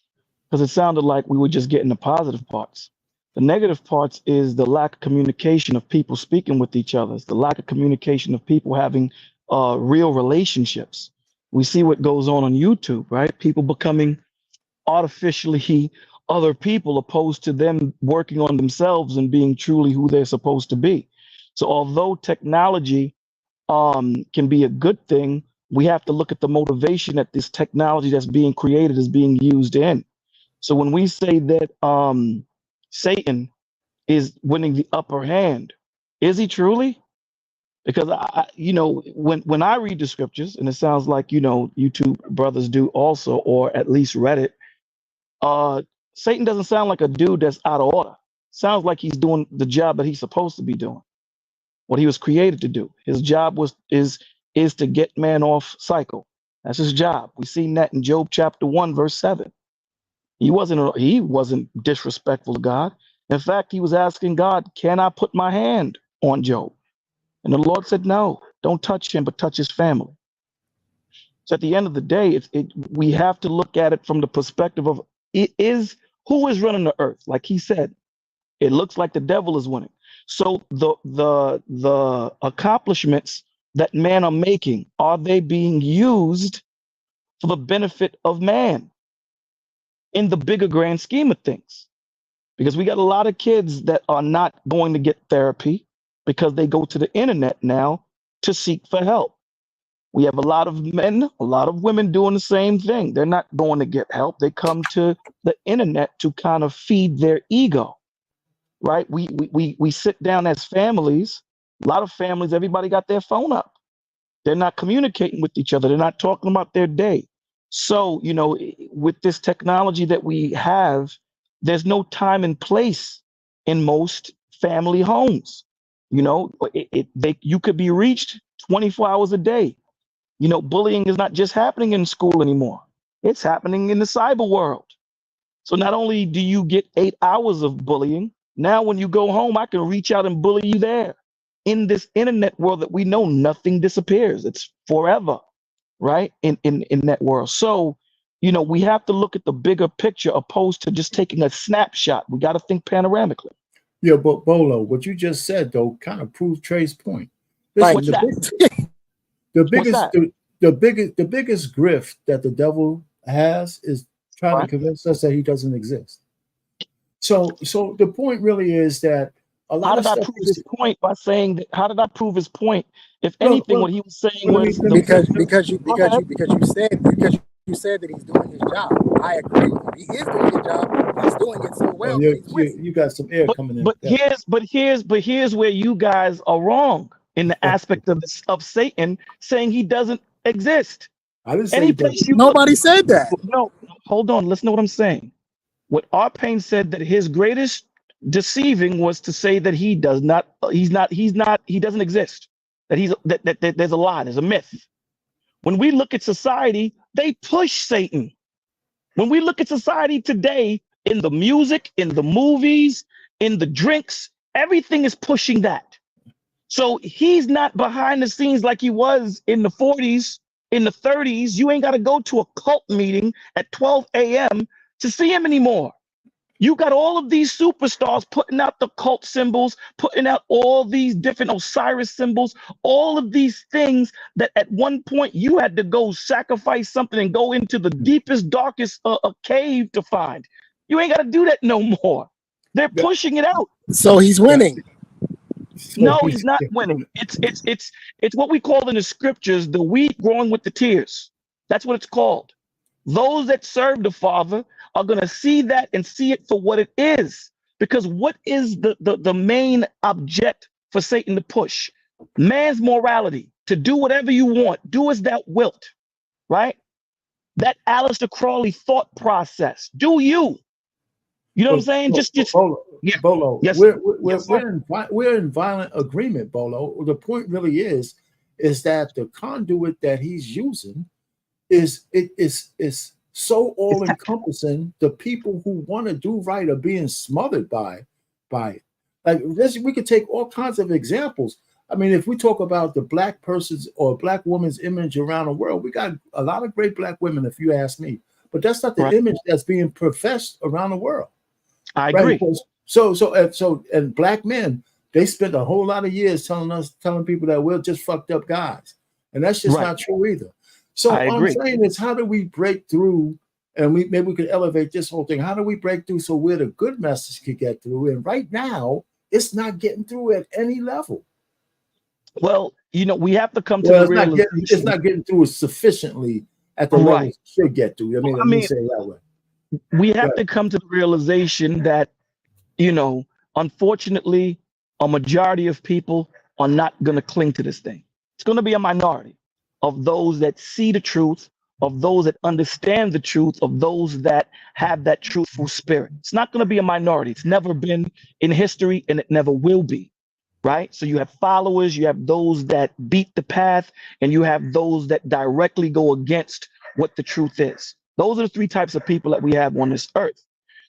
because it sounded like we were just getting the positive parts. The negative parts is the lack of communication of people speaking with each other. It's the lack of communication of people having real relationships. We see what goes on YouTube, right? People becoming artificially other people opposed to them working on themselves and being truly who they're supposed to be. So although technology can be a good thing, we have to look at the motivation that this technology that's being created is being used in. So when we say that Satan is winning the upper hand, is he truly? Because when I read the scriptures, and it sounds like YouTube brothers do also, or at least Reddit, Satan doesn't sound like a dude that's out of order. Sounds like he's doing the job that he's supposed to be doing, what he was created to do. His job is to get man off cycle. That's his job. We seen that in Job chapter 1, verse 7. He wasn't disrespectful to God. In fact, he was asking God, can I put my hand on Job? And the Lord said, no, don't touch him, but touch his family. So at the end of the day, we have to look at it from the perspective of who is running the earth. Like he said, it looks like the devil is winning. So the accomplishments that man are making, are they being used for the benefit of man in the bigger grand scheme of things? Because we got a lot of kids that are not going to get therapy because they go to the internet now to seek for help. We have a lot of men, a lot of women doing the same thing. They're not going to get help. They come to the internet to kind of feed their ego, right? We sit down as families. A lot of families, everybody got their phone up. They're not communicating with each other. They're not talking about their day. So, with this technology that we have, there's no time and place in most family homes. You could be reached 24 hours a day. Bullying is not just happening in school anymore. It's happening in the cyber world. So not only do you get 8 hours of bullying, now when you go home, I can reach out and bully you there. In this internet world that we know, nothing disappears. It's forever, right? In that world. So, we have to look at the bigger picture opposed to just taking a snapshot. We got to think panoramically. Yeah, but Bolo, what you just said though kind of proved Trey's point. What's that? The What's biggest, that? the biggest grift that the devil has is trying to Right. convince us that he doesn't exist. So the point really is that a How lot of did I stuff prove is his just point by saying that? How did I prove his point? If well, anything, what he was saying let was me let me because the because you go because ahead. you because you said that he's doing his job. I agree with you. He is doing his job. He's doing it so oh, well that he's winning. you got some air But coming in. but here's where you guys are wrong in the aspect of this, of Satan saying he doesn't exist. I didn't say Any he place doesn't. you look, Nobody said that. no, hold on, listen to what I'm saying. What R. Payne said, that his greatest deceiving was to say that he does not, he doesn't exist. That that there's a lie, there's a myth. When we look at society, they push Satan. When we look at society today, in the music, in the movies, in the drinks, everything is pushing that. So he's not behind the scenes like he was in the 40s, in the 30s. You ain't got to go to a cult meeting at 12 a.m. to see him anymore. You got all of these superstars putting out the cult symbols, putting out all these different Osiris symbols, all of these things that at one point you had to go sacrifice something and go into the deepest, darkest cave to find. You ain't got to do that no more. They're Yeah, pushing it out. So he's yeah. winning. So No, he's not winning. It's what we call in the scriptures the wheat growing with the tears. That's what it's called. Those that serve the Father are going to see that and see it for what it is. Because what is the main object for Satan to push? Man's morality, to do whatever you want, do as thou wilt, right? That Aleister Crowley thought process. Do you? You know what I'm But saying? Bolo, Yeah. Bolo, Yes, sir. Yes, sir. we're in violent agreement, Bolo. The point really is that the conduit that he's using is so all encompassing. The people who want to do right are being smothered by it. Like this, we could take all kinds of examples. I mean, if we talk about the black person's or black woman's image around the world, we got a lot of great black women, if you ask me. But that's not the Right. image that's being professed around the world. I Right. agree. So black men, they spent a whole lot of years telling people that we're just fucked up guys. And that's just Right. not true either. So I what I'm agree. saying is, how do we break through? And maybe we could elevate this whole thing. How do we break through so where the good message could get through? And right now, it's not getting through at any level. Well, we have to come to Well, the it's realization. not getting through sufficiently at the level Right. it should get to. I mean, let me say it that way. We have Right. to come to the realization that, unfortunately, a majority of people are not going to cling to this thing. It's going to be a minority of those that see the truth, of those that understand the truth, of those that have that truthful spirit. It's not going to be a minority. It's never been in history, and it never will be. Right? So you have followers, you have those that beat the path, and you have those that directly go against what the truth is. Those are the three types of people that we have on this earth.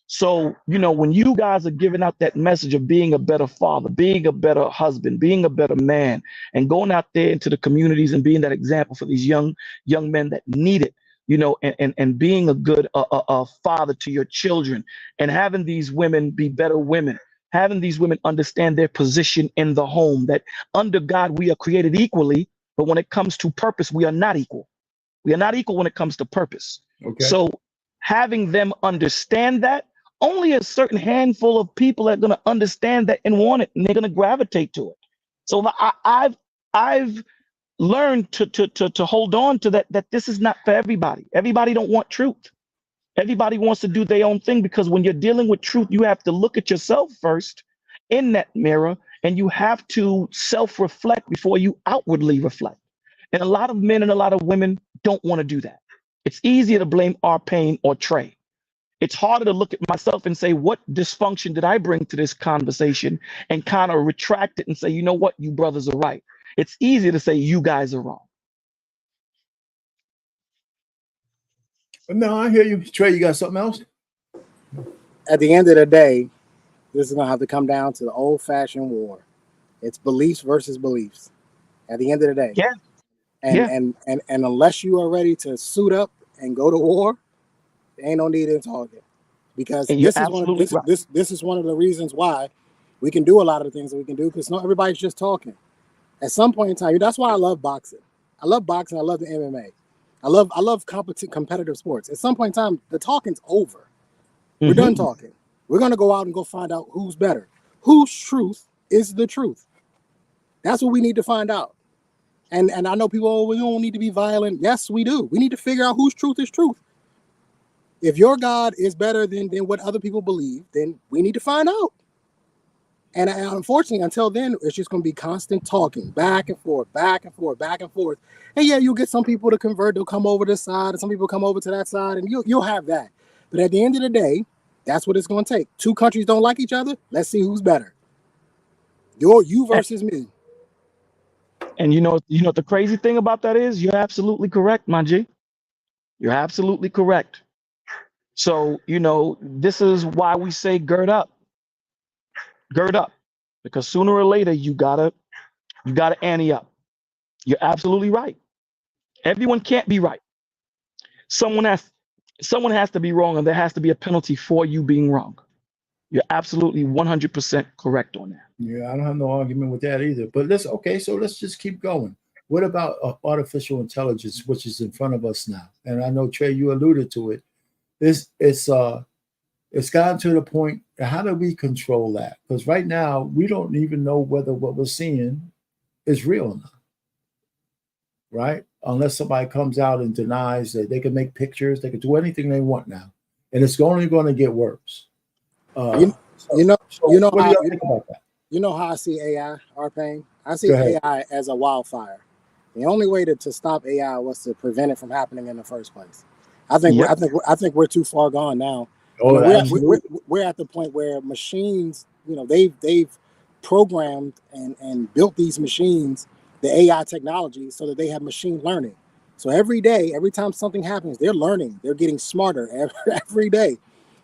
So, when you guys are giving out that message of being a better father, being a better husband, being a better man, and going out there into the communities and being that example for these young men that need it, and being a good father to your children, and having these women be better women, having these women understand their position in the home, that under God we are created equally, but when it comes to purpose, we are not equal. We are not equal when it comes to purpose. Okay. So having them understand that, only a certain handful of people are going to understand that and want it, and they're going to gravitate to it. So I've learned to hold on to that this is not for everybody. Everybody don't want truth. Everybody wants to do their own thing, because when you're dealing with truth, you have to look at yourself first in that mirror, and you have to self-reflect before you outwardly reflect. And a lot of men and a lot of women don't want to do that. It's easier to blame R. Payne or Trey. It's harder to look at myself and say, what dysfunction did I bring to this conversation, and kind of retract it and say, you know what, you brothers are right. It's easier to say you guys are wrong. No, I hear you. Trey, you got something else? At the end of the day, this is going to have to come down to the old-fashioned war. It's beliefs versus beliefs. At the end of the day. Yeah. And unless you are ready to suit up and go to war, there ain't no need in talking. Because this is one of the reasons why we can do a lot of the things that we can do, because not everybody's just talking. At some point in time, that's why I love boxing. I love boxing. I love the MMA. I love competitive sports. At some point in time, the talking's over. We're done talking. We're going to go out and go find out who's better. Whose truth is the truth? That's what we need to find out. And I know people, oh, we don't need to be violent. Yes, we do. We need to figure out whose truth is truth. If your God is better than what other people believe, then we need to find out. And unfortunately, until then, it's just going to be constant talking, back and forth, back and forth, back and forth. And yeah, you'll get some people to convert. They'll come over to this side, and some people come over to that side, and you'll have that. But at the end of the day, that's what it's going to take. Two countries don't like each other. Let's see who's better. You versus me. And you know what the crazy thing about that is? You're absolutely correct, my G. You're absolutely correct. So, this is why we say gird up. Gird up. Because sooner or later you gotta ante up. You're absolutely right. Everyone can't be right. Someone has to be wrong, and there has to be a penalty for you being wrong. You're absolutely 100% correct on that. Yeah, I don't have no argument with that either. But so let's just keep going. What about artificial intelligence, which is in front of us now? And I know, Trey, you alluded to it. It's gotten to the point, how do we control that? Because right now, we don't even know whether what we're seeing is real or not. Right? Unless somebody comes out and denies that they can make pictures, they can do anything they want now. And it's only going to get worse. What do you think about that? You know how I see AI, Payne? I see AI as a wildfire. The only way to stop AI was to prevent it from happening in the first place. I think we're too far gone now. We're at the point where machines, they've programmed and built these machines, the AI technology, so that they have machine learning. So every day, every time something happens, they're learning, they're getting smarter every day.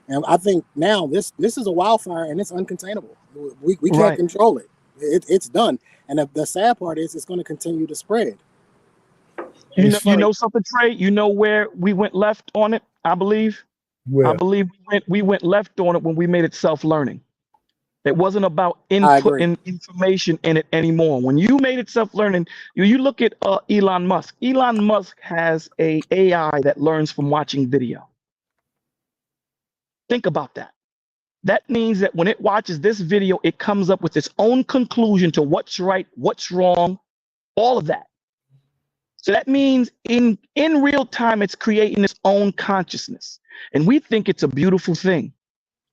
And I think now this is a wildfire, and it's uncontainable. We can't control it. It's done. And the sad part is it's going to continue to spread. You know something, Trey? You know where we went left on it, I believe? Where? I believe we went left on it when we made it self-learning. It wasn't about inputting information in it anymore. When you made it self-learning, you look at Elon Musk. Elon Musk has a AI that learns from watching video. Think about that. That means that when it watches this video, it comes up with its own conclusion to what's right, what's wrong, all of that. So that means in real time, it's creating its own consciousness. And we think it's a beautiful thing.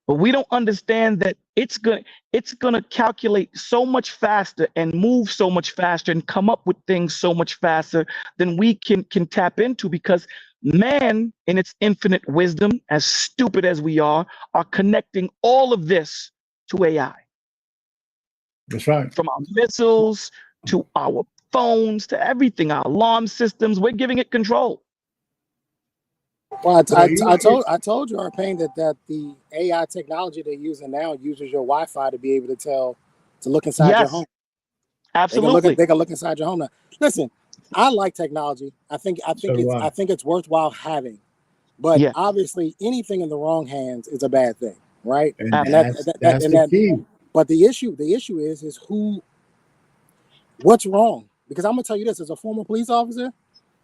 But we don't understand that it's gonna calculate so much faster and move so much faster and come up with things so much faster than we can tap into, because man, in its infinite wisdom, as stupid as we are connecting all of this to AI. That's right. From our missiles to our phones to everything, our alarm systems, we're giving it control. Well, I told you, Payne, that the AI technology they're using now uses your Wi-Fi to be able to look inside your home. Absolutely. They can look inside your home now. Listen, I like technology. I think it's worthwhile having, but obviously anything in the wrong hands is a bad thing, right? And that's the key. But the issue is what's wrong? Because I'm gonna tell you this, as a former police officer,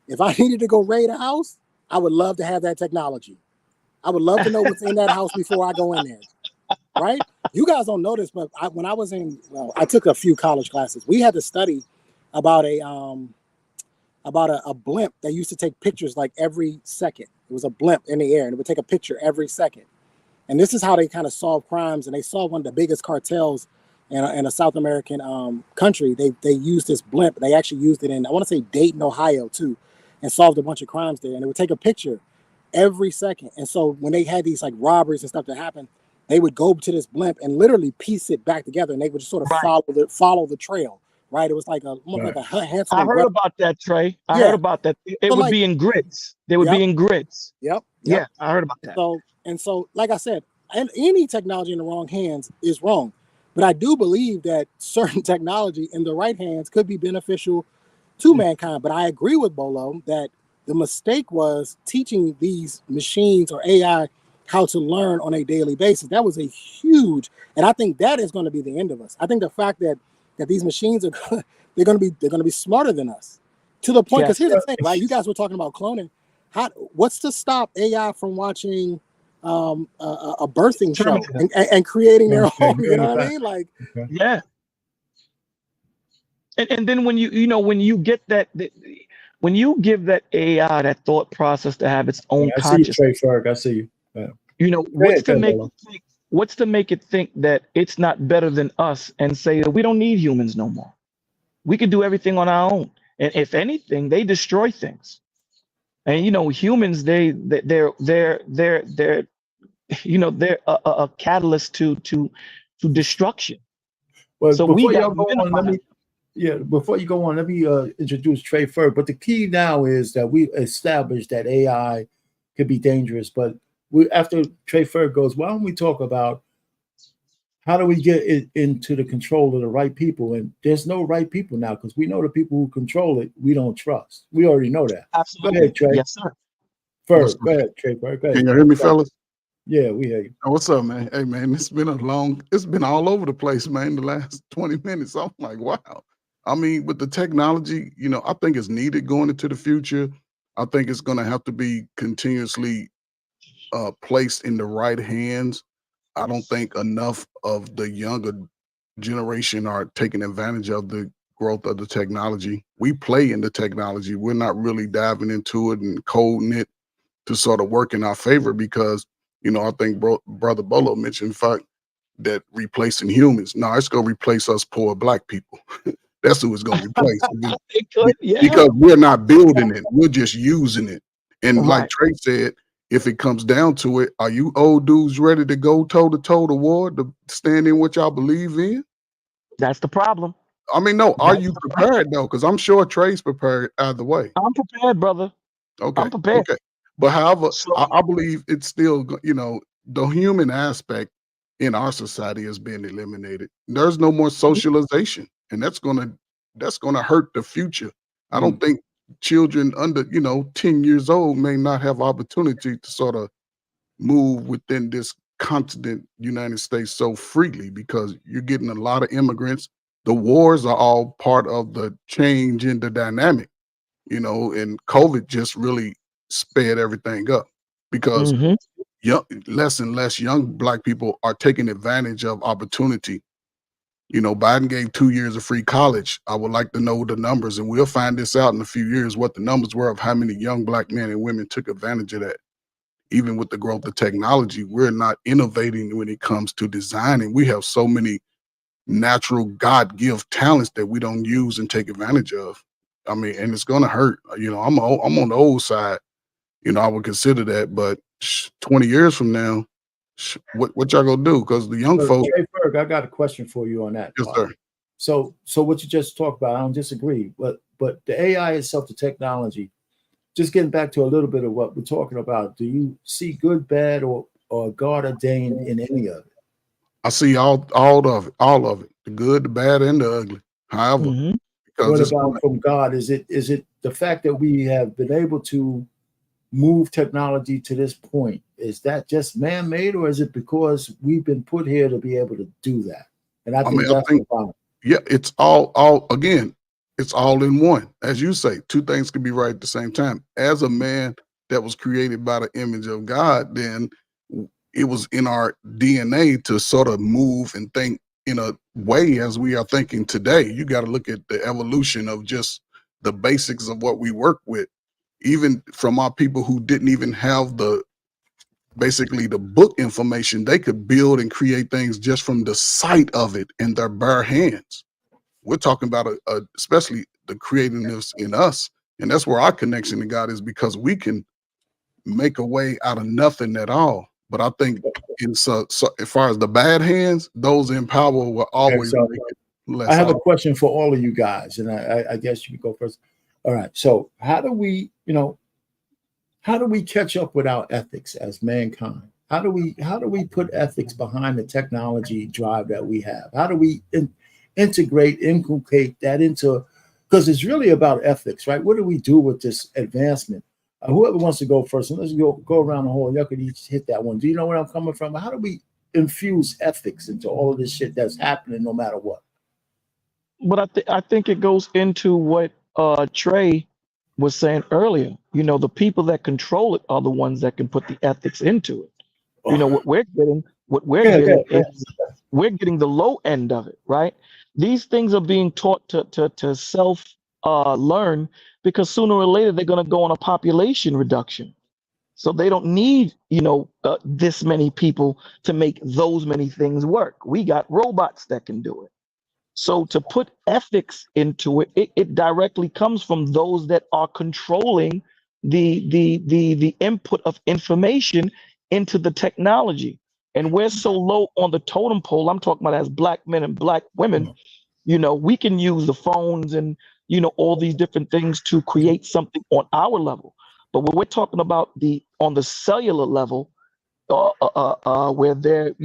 if I needed to go raid a house, I would love to have that technology. I would love to know what's in that house before I go in there, right? You guys don't know this, but when I was I took a few college classes. We had to study about a blimp that used to take pictures like every second. It was a blimp in the air, and it would take a picture every second. And this is how they kind of solve crimes. And they solved one of the biggest cartels in a South American country. They used this blimp. They actually used it in, I want to say, Dayton, Ohio, too, and solved a bunch of crimes there. And it would take a picture every second. And so when they had these like robberies and stuff that happened, they would go to this blimp and literally piece it back together, and they would just sort of follow the trail. Right, it was like a Hansel. I heard about that, Trey. I heard about that. It would be in grids. They would be in grids. Yep. Yeah, I heard about that. So, like I said, and any technology in the wrong hands is wrong. But I do believe that certain technology in the right hands could be beneficial to mankind. But I agree with Bolo that the mistake was teaching these machines or AI how to learn on a daily basis. That was a huge, and I think that is going to be the end of us. I think the fact that these machines they're going to be smarter than us. To the point, Yeah. because here's the thing, right? You guys were talking about cloning. What's to stop AI from watching a birthing show Terminator. and creating their Okay, own? You know what I mean? Like, Yeah. And then when when you get when you give that AI that thought process to have its own I see you, consciousness, Trey Ferg. I see you. what's to make Bella. it think, what's to make it think that it's not better than us and say that we don't need humans no more. We can do everything on our own. And if anything, they destroy things. And humans, they're they're a catalyst to destruction. Well, So we before got y'all to go on, minimize. before you go on, let me introduce Trey Ferg. But the key now is that we established that AI could be dangerous. But after Trey Ferg goes, why don't we talk about how do we get it into the control of the right people? And there's no right people now, because we know the people who control it, we don't trust. We already know that. Absolutely. Go ahead, Trey. Yes, sir. Ferg. Go ahead, Trey Ferg. Go ahead. Can you hear me, fellas? Yeah, we hear you. Oh, what's up, man? Hey, man, it's been all over the place, man, the last 20 minutes. I'm like, wow. I mean, with the technology, I think it's needed going into the future. I think it's going to have to be continuously placed in the right hands. I don't think enough of the younger generation are taking advantage of the growth of the technology. We play in the technology. We're not really diving into it and coding it to sort of work in our favor, because I think Brother Bolo mentioned the fact that replacing humans. No, it's going to replace us poor Black people. That's who it's going to replace. It could, yeah. Because we're not building it. We're just using it. And like Right. Trey said, if it comes down to it, are you old dudes ready to go toe-to-toe to war, to stand in what y'all believe in? That's the problem. I mean, no, are That's you the problem. prepared, though? Because I'm sure Trey's prepared either way. I'm prepared, brother. Okay. I'm prepared. Okay. But however, So, I believe it's still, the human aspect in our society is being eliminated. There's no more socialization, and that's gonna hurt the future. I don't think children under 10 years old may not have opportunity to sort of move within this continent, United States, so freely, because you're getting a lot of immigrants. The wars are all part of the change in the dynamic, and COVID just really sped everything up, because less and less young Black people are taking advantage of opportunity. Biden gave 2 years of free college. I would like to know the numbers, and we'll find this out in a few years, what the numbers were of how many young Black men and women took advantage of that. Even with the growth of technology, we're not innovating when it comes to designing. We have so many natural God-given talents that we don't use and take advantage of. I mean, and it's gonna hurt. I'm on the old side. I would consider that, but 20 years from now, what y'all gonna do? Because the young folks. Trey Ferg, I got a question for you on that. Yes, sir. So what you just talked about, I don't disagree, but the AI itself, the technology, just getting back to a little bit of what we're talking about, do you see good, bad, or God ordained in any of it? I see all of it, the good, the bad, and the ugly. However, what about from God? Is it the fact that we have been able to move technology to this point? Is that just man-made, or is it because we've been put here to be able to do that? And I think that's the problem. Yeah, it's all again, it's all in one. As you say, two things can be right at the same time. As a man that was created by the image of God, then it was in our DNA to sort of move and think in a way as we are thinking today. You got to look at the evolution of just the basics of what we work with, even from our people who didn't even have basically the book information. They could build and create things just from the sight of it in their bare hands. We're talking about especially the creativeness in us, and that's where our connection to God is, because we can make a way out of nothing at all. But I think so as far as the bad hands, those in power will always make it less. I have a question for all of you guys, and I guess you can go first. All right. So how do we catch up with our ethics as mankind? How do we put ethics behind the technology drive that we have? How do we inculcate that into, because it's really about ethics, right? What do we do with this advancement? Whoever wants to go first, and let's go around the hole. Y'all could each hit that one. Do you know where I'm coming from? How do we infuse ethics into all of this shit that's happening, no matter what? But I think it goes into what Trey was saying earlier, the people that control it are the ones that can put the ethics into it. What we're getting, is we're getting the low end of it, right? These things are being taught to self learn, because sooner or later they're going to go on a population reduction. So they don't need, this many people to make those many things work. We got robots that can do it. So to put ethics into it, it directly comes from those that are controlling the input of information into the technology. And we're so low on the totem pole. I'm talking about as Black men and Black women. We can use the phones and all these different things to create something on our level. But when we're talking about on the cellular level, where they're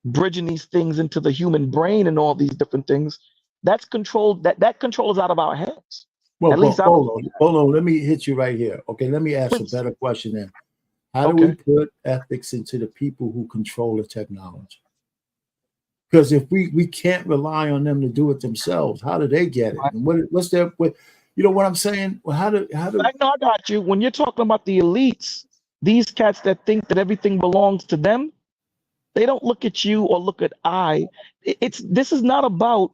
bridging these things into the human brain and all these different things, that's controlled. That control is out of our hands. Well, At least hold on. Let me hit you right here. Okay, let me ask a better question then. How do we put ethics into the people who control the technology? Because if we can't rely on them to do it themselves, how do they get it? And what's their you know what I'm saying? Well, how do I know, I got you. When you're talking about the elites, these cats that think that everything belongs to them, they don't look at you or look at I. This is not about,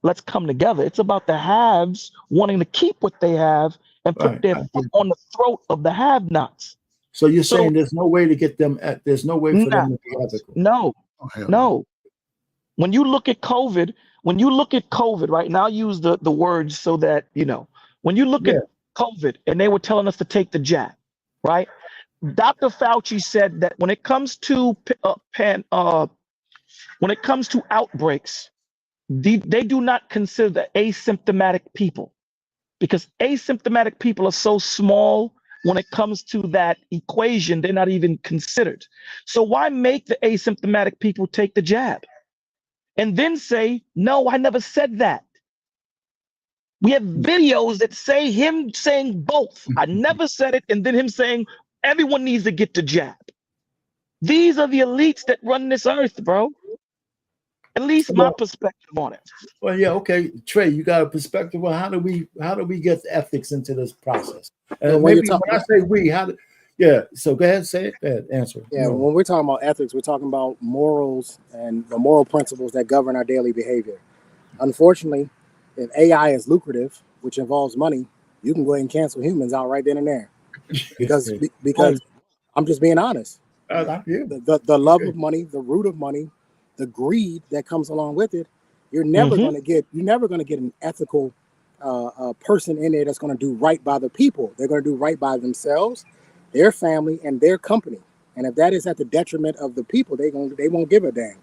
let's come together. It's about the haves wanting to keep what they have and put their foot on the throat of the have-nots. So you're saying there's no way to get them there's no way for them to be ethical. No. When you look at COVID, right now, I'll use the words so that, when you look at COVID and they were telling us to take the jab, right? Dr. Fauci said that when it comes to outbreaks, they do not consider the asymptomatic people, because asymptomatic people are so small. When it comes to that equation, they're not even considered. So why make the asymptomatic people take the jab and then say, no, I never said that? We have videos that say him saying both. I never said it. And then him saying, everyone needs to get the jab. These are the elites that run this earth, bro. At least my perspective on it. Well, yeah, okay. Trey, you got a perspective on how do we get ethics into this process? Maybe when I say we, so go ahead, say it. Go ahead, answer. Yeah, when we're talking about ethics, we're talking about morals and the moral principles that govern our daily behavior. Unfortunately, if AI is lucrative, which involves money, you can go ahead and cancel humans out right then and there. Because I'm just being honest. The love of money, the root of money, the greed that comes along with it, you're never going to get an ethical person in there that's going to do right by the people. They're going to do right by themselves, their family, and their company. And if that is at the detriment of the people, they won't give a damn,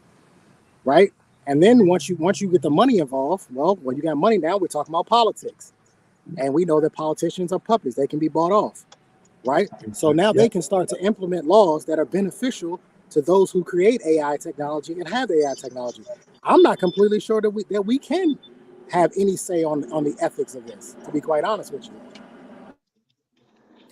right? And then once you get the money involved, well, when you got money now, we're talking about politics, and we know that politicians are puppets; they can be bought off, right? So now they can start to implement laws that are beneficial to those who create AI technology and have AI technology. I'm not completely sure that we can have any say on the ethics of this, to be quite honest with you.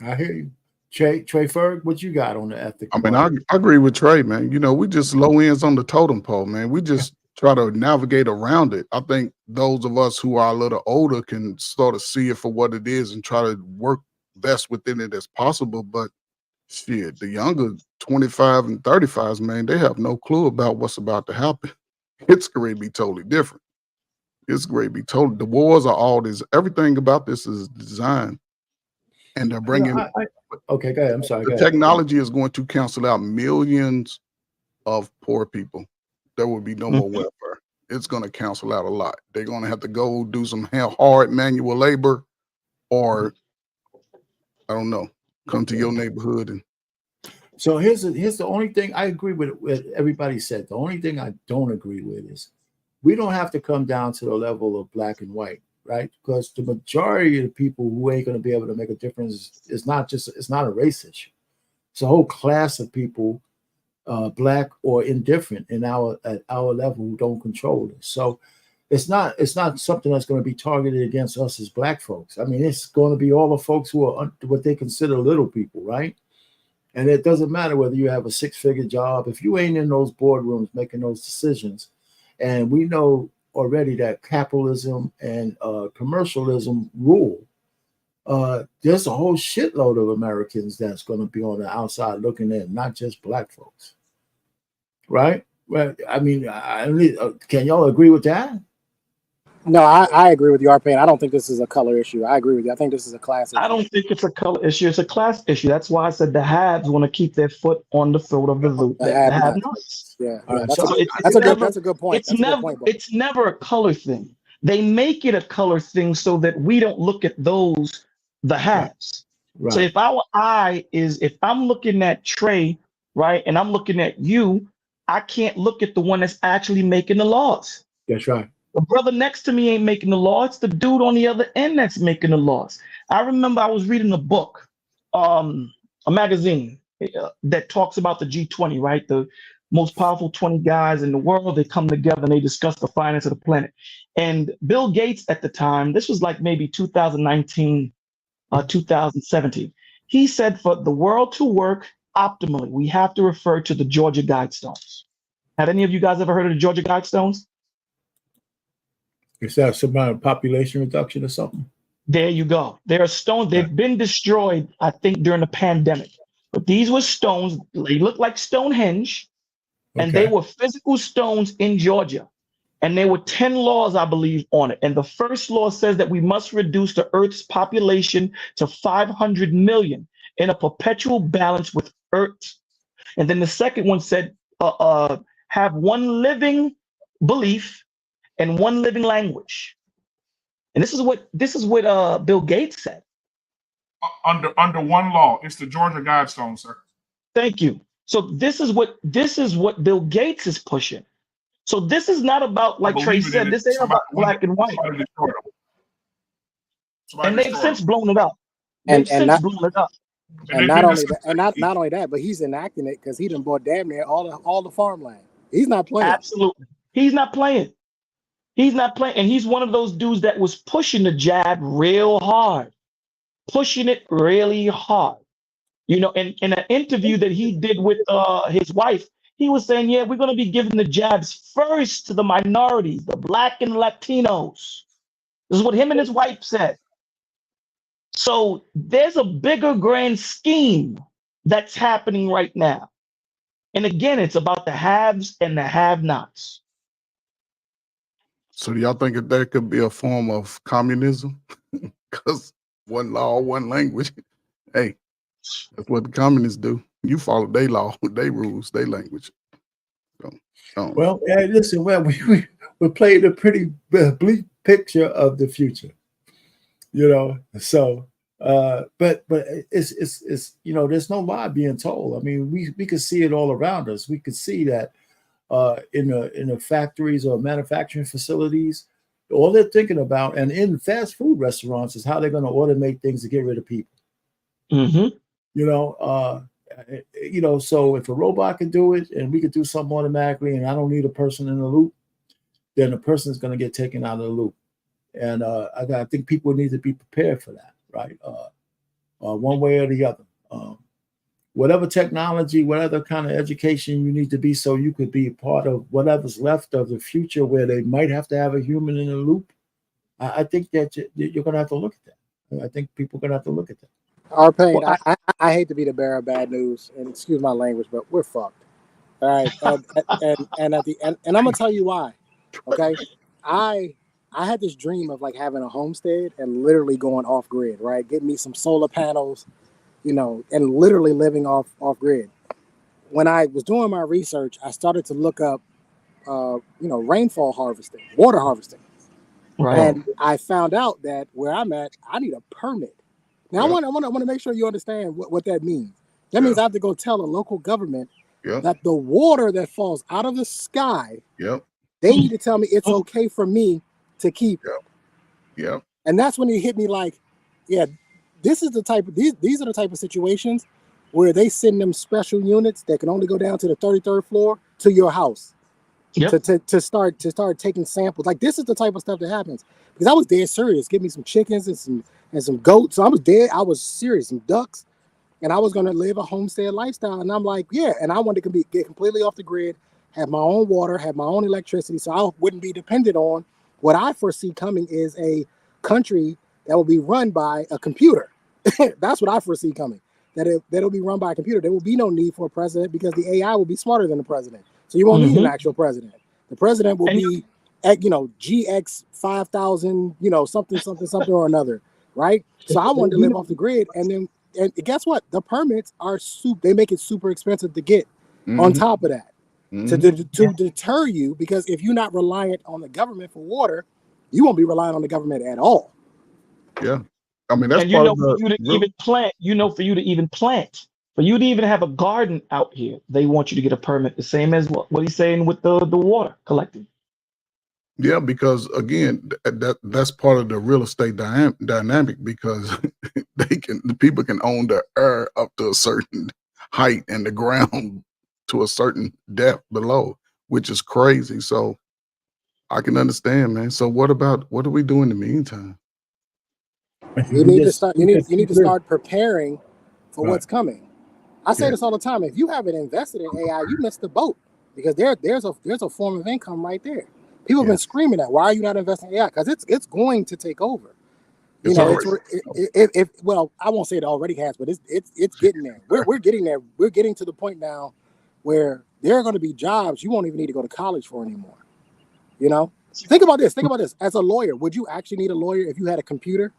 I hear you. Trey Ferg, what you got on the ethics? I mean, I agree with Trey, man. We just low ends on the totem pole, man. We just try to navigate around it. I think those of us who are a little older can sort of see it for what it is and try to work best within it as possible. But shit, the younger 25 and 35s, man, they have no clue about what's about to happen. It's going to be totally different. The wars are all this. Everything about this is designed, and they're bringing. Okay, go ahead. I'm sorry. The technology is going to cancel out millions of poor people. There will be no more welfare. It's going to cancel out a lot. They're going to have to go do some hard manual labor, or I don't know, come to your neighborhood and. So here's the only thing I agree with what everybody said. The only thing I don't agree with is we don't have to come down to the level of black and white, right? Because the majority of the people who ain't going to be able to make a difference is not a race issue. It's a whole class of people, black or indifferent, at our level who don't control this. So it's not something that's going to be targeted against us as black folks. I mean, it's going to be all the folks who are what they consider little people, right? And it doesn't matter whether you have a 6-figure job. If you ain't in those boardrooms making those decisions, and we know already that capitalism and commercialism rule, there's a whole shitload of Americans that's going to be on the outside looking in, not just black folks. Right? Well, I mean, can y'all agree with that? No, I agree with you, Payne. I don't think this is a color issue. I agree with you. I think this is a class issue. I don't think it's a color issue. It's a class issue. That's why I said the haves want to keep their foot on the throat of the have-nots. Yeah, Right, that's a good point. It's never a color thing. They make it a color thing so that we don't look at those, the haves. Right. So if our eye is, if I'm looking at Trey, right, and I'm looking at you, I can't look at the one that's actually making the laws. That's right. The brother next to me ain't making the law. It's the dude on the other end that's making the laws. I remember I was reading a book, a magazine that talks about the G20, right? The most powerful 20 guys in the world. They come together and they discuss the finance of the planet. And Bill Gates at the time, this was like maybe 2019, 2017. He said for the world to work optimally, we have to refer to the Georgia Guidestones. Have any of you guys ever heard of the Georgia Guidestones? Is that some kind of population reduction or something? There you go. There are stones. They've been destroyed, I think, during the pandemic. But these were stones. They look like Stonehenge, and they were physical stones in Georgia. And there were 10 laws, I believe, on it. And the first law says that we must reduce the Earth's population to 500 million in a perpetual balance with Earth. And then the second one said, have one living belief and one living language. And this is what Bill Gates said. Under one law, it's the Georgia Guidestones, sir. Thank you. So this is what Bill Gates is pushing. So this is not about, like Trey said, this ain't about black and white. And they've since blown it up. And not only that, but he's enacting it because he done bought damn near all the farmland. He's not playing. Absolutely, he's not playing. He's not playing, and he's one of those dudes that was pushing the jab real hard, pushing it really hard. You know, in an interview that he did with his wife, he was saying, yeah, we're going to be giving the jabs first to the minorities, the black and Latinos. This is what him and his wife said. So there's a bigger grand scheme that's happening right now. And again, it's about the haves and the have-nots. So do y'all think that there could be a form of communism? Because one law, one language. Hey, that's what the communists do. You follow their law, their rules, their language. Well, listen, we played a pretty bleak picture of the future, you know. So, but it's you know, there's no lie being told. I mean, we could see it all around us. We could see that in the factories or manufacturing facilities, all they're thinking about, and in fast food restaurants, is how they're going to automate things to get rid of people. Mm-hmm. You know, so if a robot can do it and we could do something automatically, and I don't need a person in the loop, then the person is going to get taken out of the loop. And I think people need to be prepared for that, right? One way or the other. Whatever technology, whatever kind of education you need to be, so you could be part of whatever's left of the future where they might have to have a human in the loop. I think that you're going to have to look at that. I think people are going to have to look at that. Payne, I hate to be the bearer of bad news, and excuse my language, but we're fucked. All right, and at the end, and I'm gonna tell you why. Okay, I had this dream of like having a homestead and literally going off grid, right? Getting me some solar panels, you know, and literally living off grid. When I was doing my research, I started to look up, rainfall harvesting, water harvesting, right? And I found out that where I'm at, I need a permit. Now, I want to make sure you understand what that means. That means I have to go tell a local government that the water that falls out of the sky, they need to tell me it's okay for me to keep it. And that's when it hit me like, this is the type of these are the type of situations where they send them special units that can only go down to the 33rd floor to your house to start taking samples. Like, this is the type of stuff that happens, because I was dead serious. Give me some chickens and some goats. So I was serious, some ducks, and I was going to live a homestead lifestyle. And I'm like, and I wanted to get completely off the grid, have my own water, have my own electricity, so I wouldn't be dependent on what I foresee coming is a country that will be run by a computer. That's what I foresee coming. That'll be run by a computer. There will be no need for a president because the AI will be smarter than the president. So you won't need an actual president. The president will be at, GX 5,000, something or another, right? So I wanted to live off the grid, and guess what? The permits are they make it super expensive to get. On top of that, to deter you, because if you're not reliant on the government for water, you won't be relying on the government at all. Yeah. I mean, that's And part of for you to even plant, for you to even plant, for you to even have a garden out here, they want you to get a permit. The same as what he's saying with the water collecting. Yeah, because again, that's part of the real estate dynamic, because the people can own the air up to a certain height and the ground to a certain depth below, which is crazy. So I can understand, man. So what do we do in the meantime? You need to start. You need to start preparing for what's coming. I say this all the time. If you haven't invested in AI, you missed the boat, because there's a form of income right there. People have been screaming that. Why are you not investing in AI? Because it's going to take over. Well, I won't say it already has, but it's getting there. We're getting there. We're getting to the point now where there are going to be jobs you won't even need to go to college for anymore. Think about this. As a lawyer, would you actually need a lawyer if you had a computer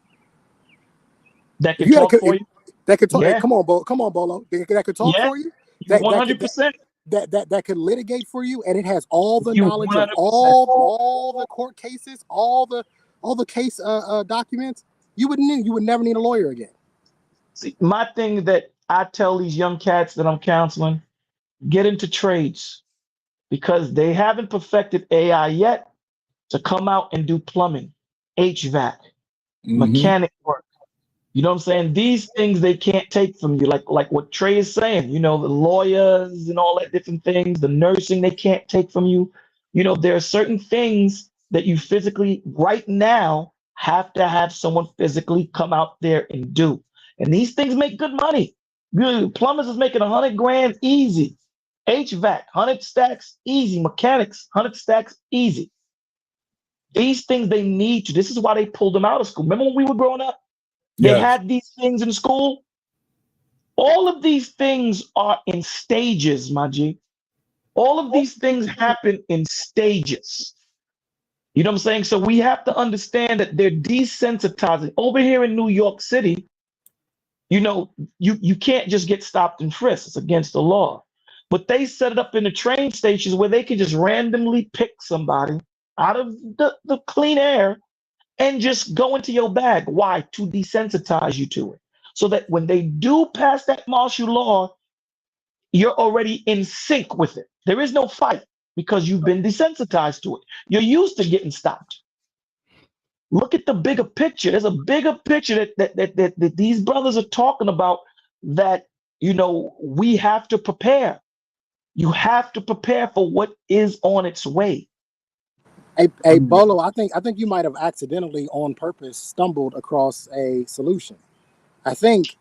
that could talk for you? That could talk. Yeah. Hey, come on, Bolo. That could talk for you. 100%. That could litigate for you, and it has all the knowledge of all the court cases, all the case documents. You would never need a lawyer again. See, my thing that I tell these young cats that I'm counseling, get into trades, because they haven't perfected AI yet to come out and do plumbing, HVAC, mechanic work. You know what I'm saying? These things they can't take from you, like what Trey is saying, the lawyers and all that different things, the nursing they can't take from you. There are certain things that you physically right now have to have someone physically come out there and do. And these things make good money. Plumbers is making 100 grand easy. HVAC, 100 stacks easy. Mechanics, 100 stacks easy. These things they need to. This is why they pulled them out of school. Remember when we were growing up? They had these things in school. All of these things are in stages, my G. All of these things happen in stages. You know what I'm saying? So we have to understand that they're desensitizing. Over here in New York City, you can't just get stopped and frisked. It's against the law. But they set it up in the train stations where they can just randomly pick somebody out of the clean air and just go into your bag. Why? To desensitize you to it. So that when they do pass that martial law, you're already in sync with it. There is no fight because you've been desensitized to it. You're used to getting stopped. Look at the bigger picture. There's a bigger picture that these brothers are talking about, that, we have to prepare. You have to prepare for what is on its way. Hey, Bolo, I think you might have accidentally, on purpose, stumbled across a solution. I think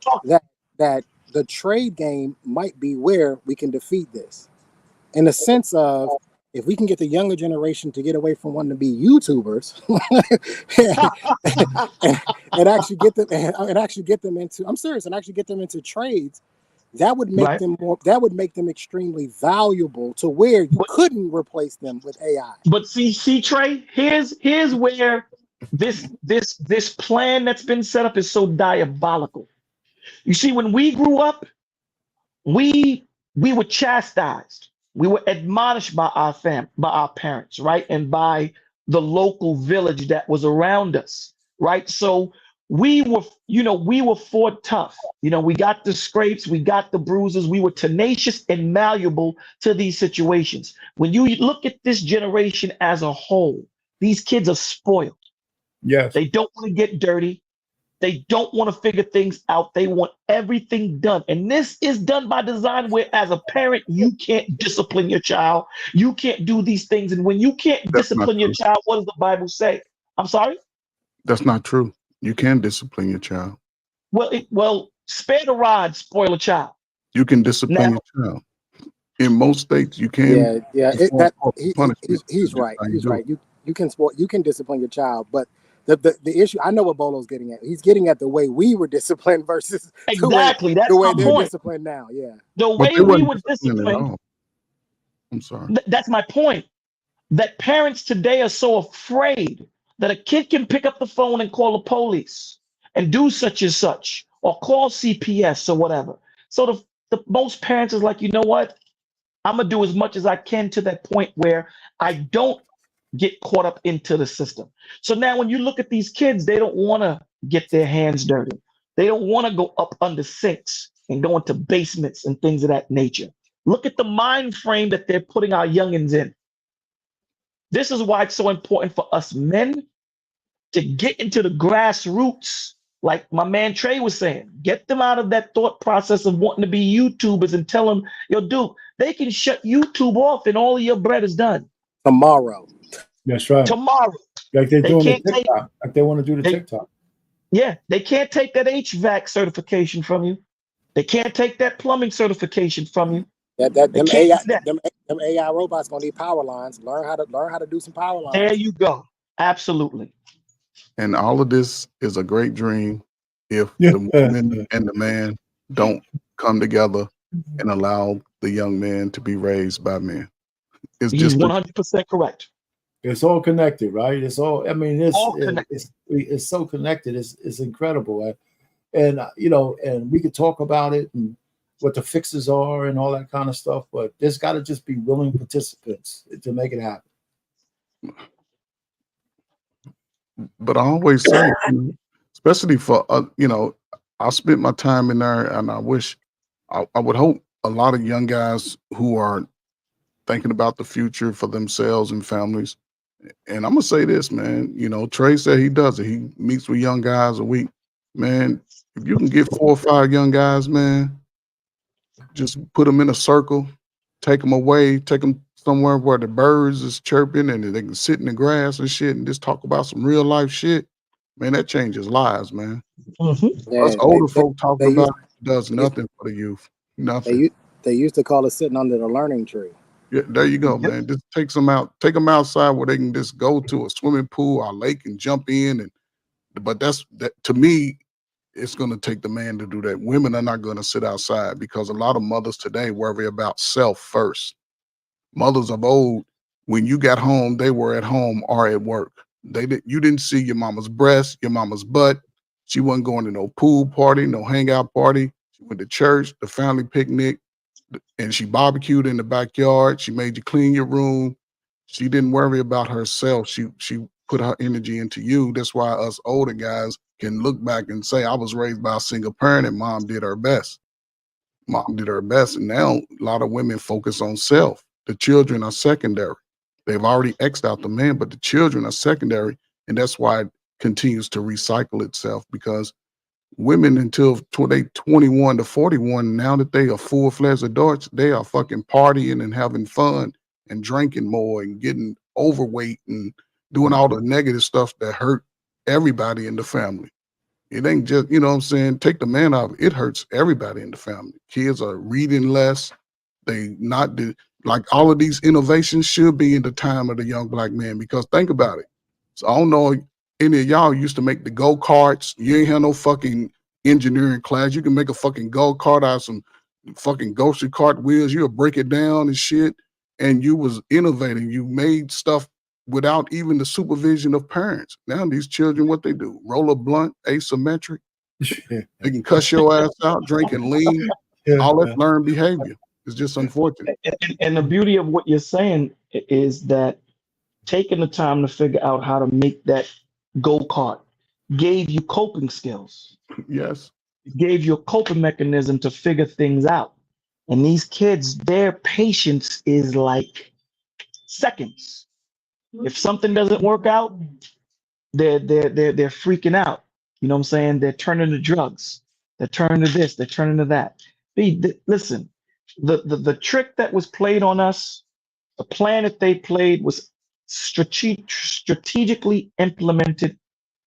that the trade game might be where we can defeat this, in the sense of, if we can get the younger generation to get away from wanting to be YouTubers and actually get them into, I'm serious, and actually get them into trades, that would make them more. That would make them extremely valuable, to where you couldn't replace them with AI. But see, Trey, here's where this plan that's been set up is so diabolical. You see, when we grew up, we were chastised. We were admonished by our parents, right, and by the local village that was around us, right. So we were fought tough. We got the scrapes, we got the bruises. We were tenacious and malleable to these situations. When you look at this generation as a whole, these kids are spoiled. Yes. They don't want to get dirty. They don't want to figure things out. They want everything done. And this is done by design, where as a parent, you can't discipline your child. You can't do these things. And when you can't discipline your child, what does the Bible say? I'm sorry? That's not true. You can discipline your child. Well, spare the rod, spoil a child. You can discipline your child. In most states, you can. He's right. He's right. You can discipline your child, but the issue, I know what Bolo's getting at. He's getting at the way we were disciplined versus Exactly. That's the way my they're point. disciplined now. Yeah. The But way they we weren't were disciplined at disciplined, all. I'm sorry. that's my point. That parents today are so afraid that a kid can pick up the phone and call the police and do such and such, or call CPS or whatever. So the most parents is like, you know what? I'm gonna do as much as I can to that point where I don't get caught up into the system. So now when you look at these kids, they don't want to get their hands dirty. They don't want to go up under sinks and go into basements and things of that nature. Look at the mind frame that they're putting our youngins in. This is why it's so important for us men to get into the grassroots. Like my man Trey was saying, get them out of that thought process of wanting to be YouTubers and tell them, yo, dude, they can shut YouTube off and all of your bread is done. Tomorrow. That's right. Tomorrow. Like they're They doing the can't take, TikTok. Like they want to do the they- TikTok. yeah, they can't take that HVAC certification from you. They can't take that plumbing certification from you. Them can't AI, do that. them AI robots gonna need power lines. Learn how to do some power lines. There you go. Absolutely. And all of this is a great dream if the woman and the man don't come together and allow the young man to be raised by men. It's He's just 100% correct. It's all connected, right? It's all. I mean, it's All connected. it's so connected. It's incredible, and you know, and we could talk about it and what the fixes are and all that kind of stuff. But there's got to just be willing participants to make it happen. but I always say, especially for you know, I spent my time in there, and I wish I would hope a lot of young guys who are thinking about the future for themselves and families. And I'm gonna say this, man. You know, Trey said he does it. He meets with young guys a week. Man, if you can get 4 or 5 young guys, man, just put them in a circle, take them away, take them somewhere where the birds is chirping and they can sit in the grass and shit and just talk about some real life shit. Man, that changes lives, man. Mm-hmm. Us older folk talking they about it does nothing for the youth. Nothing. They used to call it sitting under the learning tree. Yeah, there you go, Yep. man. Just take them outside where they can just go to a swimming pool or lake and jump in. But that to me, it's going to take the man to do that. Women are not going to sit outside because a lot of mothers today worry about self first. Mothers of old, when you got home, they were at home or at work. You didn't see your mama's breast, your mama's butt. She wasn't going to no pool party, no hangout party. She went to church, the family picnic, and she barbecued in the backyard. She made you clean your room. She didn't worry about herself. She put her energy into you. That's why us older guys can look back and say, I was raised by a single parent and mom did her best. Mom did her best. And now a lot of women focus on self. The children are secondary. They've already X'd out the man, but the children are secondary. And that's why it continues to recycle itself, because women until they 21 to 41, now that they are full-fledged adults, they are fucking partying and having fun and drinking more and getting overweight and doing all the negative stuff that hurt everybody in the family. It ain't just, you know what I'm saying, take the man out, it hurts everybody in the family. Kids are reading less. Like all of these innovations should be in the time of the young black man, because think about it. So I don't know, any of y'all used to make the go-karts. You ain't have no fucking engineering class. You can make a fucking go-kart out of some fucking ghostly cart wheels. You'll break it down and shit. And you was innovating. You made stuff without even the supervision of parents. Now these children, what they do? Roll a blunt, asymmetric. They can cuss your ass out, drink and lean. All that learned behavior. It's just unfortunate. And the beauty of what you're saying is that taking the time to figure out how to make that go-kart gave you coping skills. Yes. It gave you a coping mechanism to figure things out. And these kids, their patience is like seconds. If something doesn't work out, they're freaking out. You know what I'm saying? They're turning to drugs. They're turning to this. They're turning to that. Listen, the trick that was played on us, the plan that they played was strategically implemented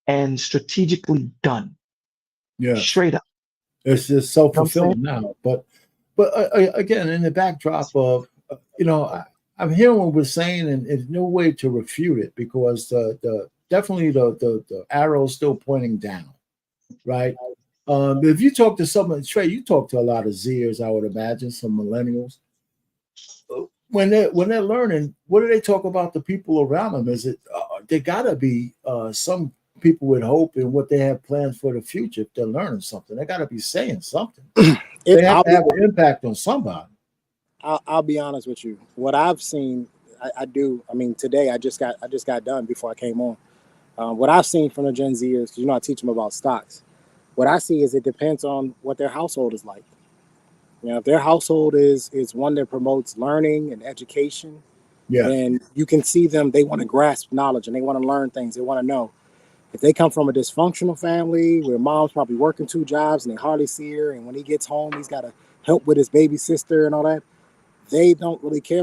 and strategically done. Yeah, Straight up. it's just self-fulfilling now. But again, in the backdrop of, you know, I'm hearing what we're saying, and there's no way to refute it, because the definitely the arrow's still pointing down, right? If you talk to someone, Trey, you talk to a lot of Zers, I would imagine, some millennials. When they're learning, what do they talk about the people around them? Is it they gotta be some people with hope and what they have plans for the future if they're learning something. They gotta be saying something. They have to have an impact on somebody. I'll be honest with you. What I've seen, I do. I mean, today I just got done before I came on. What I've seen from the Gen Zers, because I teach them about stocks. What I see is it depends on what their household is like. If their household is one that promotes learning and education, then you can see them. They want to grasp knowledge and they want to learn things. They want to know. If they come from a dysfunctional family where mom's probably working 2 jobs and they hardly see her, and when he gets home, he's got to help with his baby sister and all that, they don't really care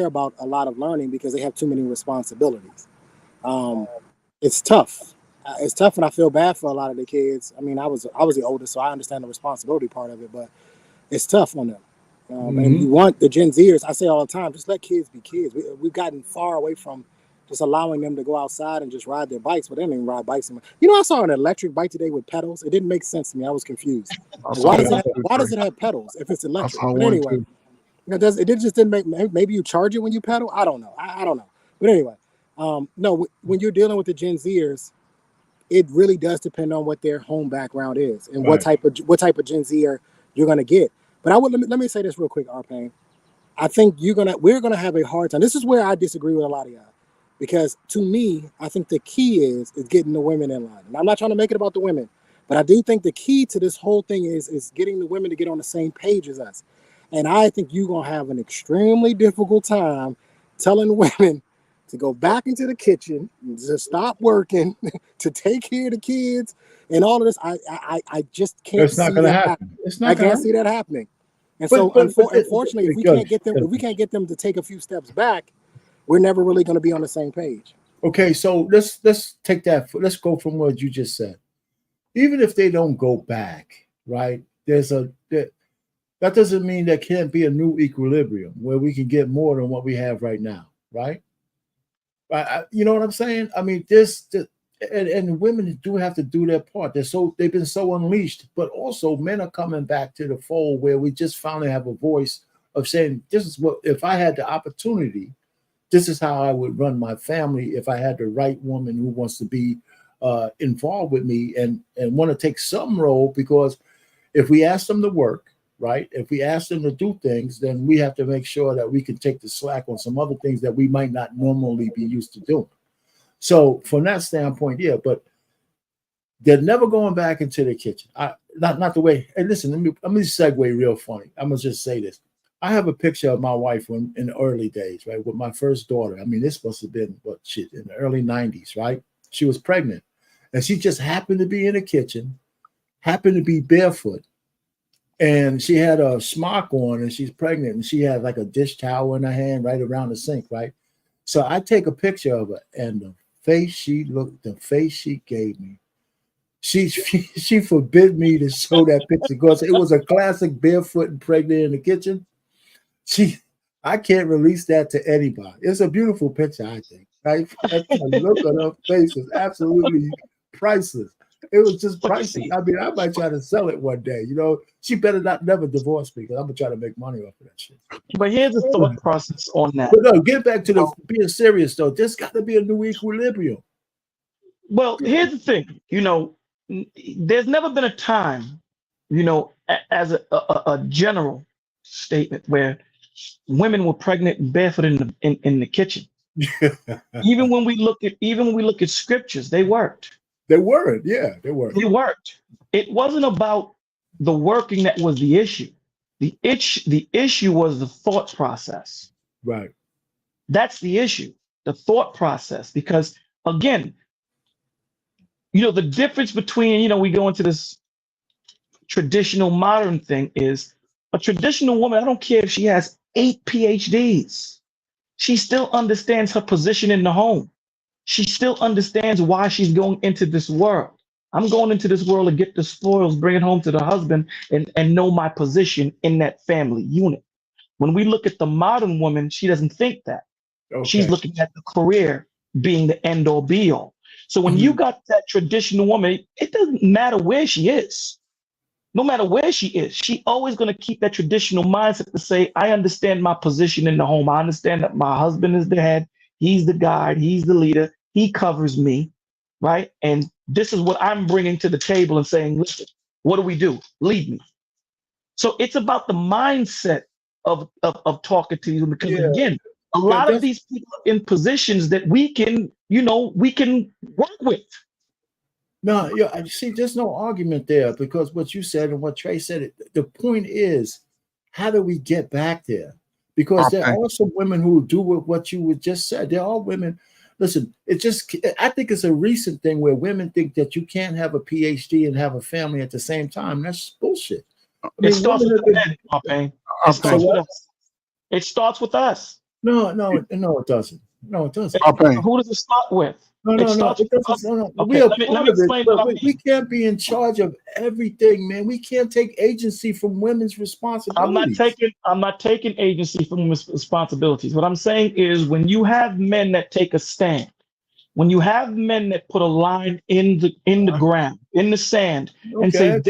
about a lot of learning because they have too many responsibilities. It's tough. It's tough, and I feel bad for a lot of the kids. I mean, I was the oldest, so I understand the responsibility part of it, but it's tough on them. And you want the Gen Zers, I say all the time, just let kids be kids. We've gotten far away from just allowing them to go outside and just ride their bikes, but they don't even ride bikes anymore. I saw an electric bike today with pedals. It didn't make sense to me. I was confused. Why does it have pedals if it's electric? But anyway, it just didn't make. Maybe you charge it when you pedal. I don't know. I don't know. But anyway, no. When you're dealing with the Gen Zers, it really does depend on what their home background is and what type of Gen Zer you're gonna get. But let me say this real quick, Payne. I think we're gonna have a hard time. This is where I disagree with a lot of y'all, because to me, I think the key is getting the women in line. And I'm not trying to make it about the women, but I do think the key to this whole thing is getting the women to get on the same page as us. And I think you're gonna have an extremely difficult time telling women to go back into the kitchen, to stop working, to take care of the kids, and all of this. I just can't. It's not going to happen. I can't see that happening. And so, unfortunately, if we can't get them to take a few steps back, we're never really going to be on the same page. Okay, so let's take that. Let's go from what you just said. Even if they don't go back, right? That doesn't mean there can't be a new equilibrium where we can get more than what we have right now, right? You know what I'm saying? I mean, and women do have to do their part. They've been so unleashed, but also men are coming back to the fold where we just finally have a voice of saying, this is what, if I had the opportunity, this is how I would run my family if I had the right woman who wants to be involved with me and want to take some role. Because if we ask them to work, right? If we ask them to do things, then we have to make sure that we can take the slack on some other things that we might not normally be used to doing. So from that standpoint, yeah, but they're never going back into the kitchen. Not the way. And listen, let me segue real funny. I'm gonna just say this. I have a picture of my wife in the early days, right, with my first daughter. I mean, this must have been in the early 90s, right? She was pregnant, and she just happened to be in the kitchen, happened to be barefoot. And she had a smock on and she's pregnant and she had like a dish towel in her hand right around the sink, right? So I take a picture of her and the face she gave me, she forbid me to show that picture because it was a classic barefoot and pregnant in the kitchen. I can't release that to anybody. It's a beautiful picture, I think. Right? The look on her face is absolutely priceless. It was just pricey. I mean, I might try to sell it one day. She better never divorce me because I'm gonna try to make money off of that shit. But here's the thought process on that. But no, get back to being serious though. There's got to be a new equilibrium. Well, here's the thing. There's never been a time, as a general statement where women were pregnant and barefoot in the kitchen. Even when we look at scriptures, they worked. They weren't. Yeah, they weren't. It worked. It wasn't about the working that was the issue. The issue was the thought process. Right. That's the issue, the thought process. Because again, the difference between, we go into this traditional modern thing is a traditional woman, I don't care if she has 8 PhDs, she still understands her position in the home. She still understands why she's going into this world. I'm going into this world to get the spoils, bring it home to the husband, and know my position in that family unit. When we look at the modern woman, she doesn't think that. Okay. She's looking at the career being the end all be all. So when you got that traditional woman, it doesn't matter where she is. No matter where she is, she always going to keep that traditional mindset to say, I understand my position in the home. I understand that my husband is the head. He's the guide. He's the leader. He covers me, right? And this is what I'm bringing to the table and saying, listen, what do we do? Lead me. So it's about the mindset of talking to you. Because again, a lot of these people are in positions that we can work with. No, yeah, see, there's no argument there because what you said and what Trey said, the point is, how do we get back there? Because there are some women who do what you would just said. There are women. Listen, I think it's a recent thing where women think that you can't have a PhD and have a family at the same time. That's bullshit. It starts with men, Payne. It starts with us. No, it doesn't. No, it doesn't. Who does it start with? No. Okay, let me explain what I mean. We can't be in charge of everything, man. We can't take agency from women's responsibilities. I'm not taking agency from women's responsibilities. What I'm saying is when you have men that take a stand, when you have men that put a line in the ground, in the sand, and say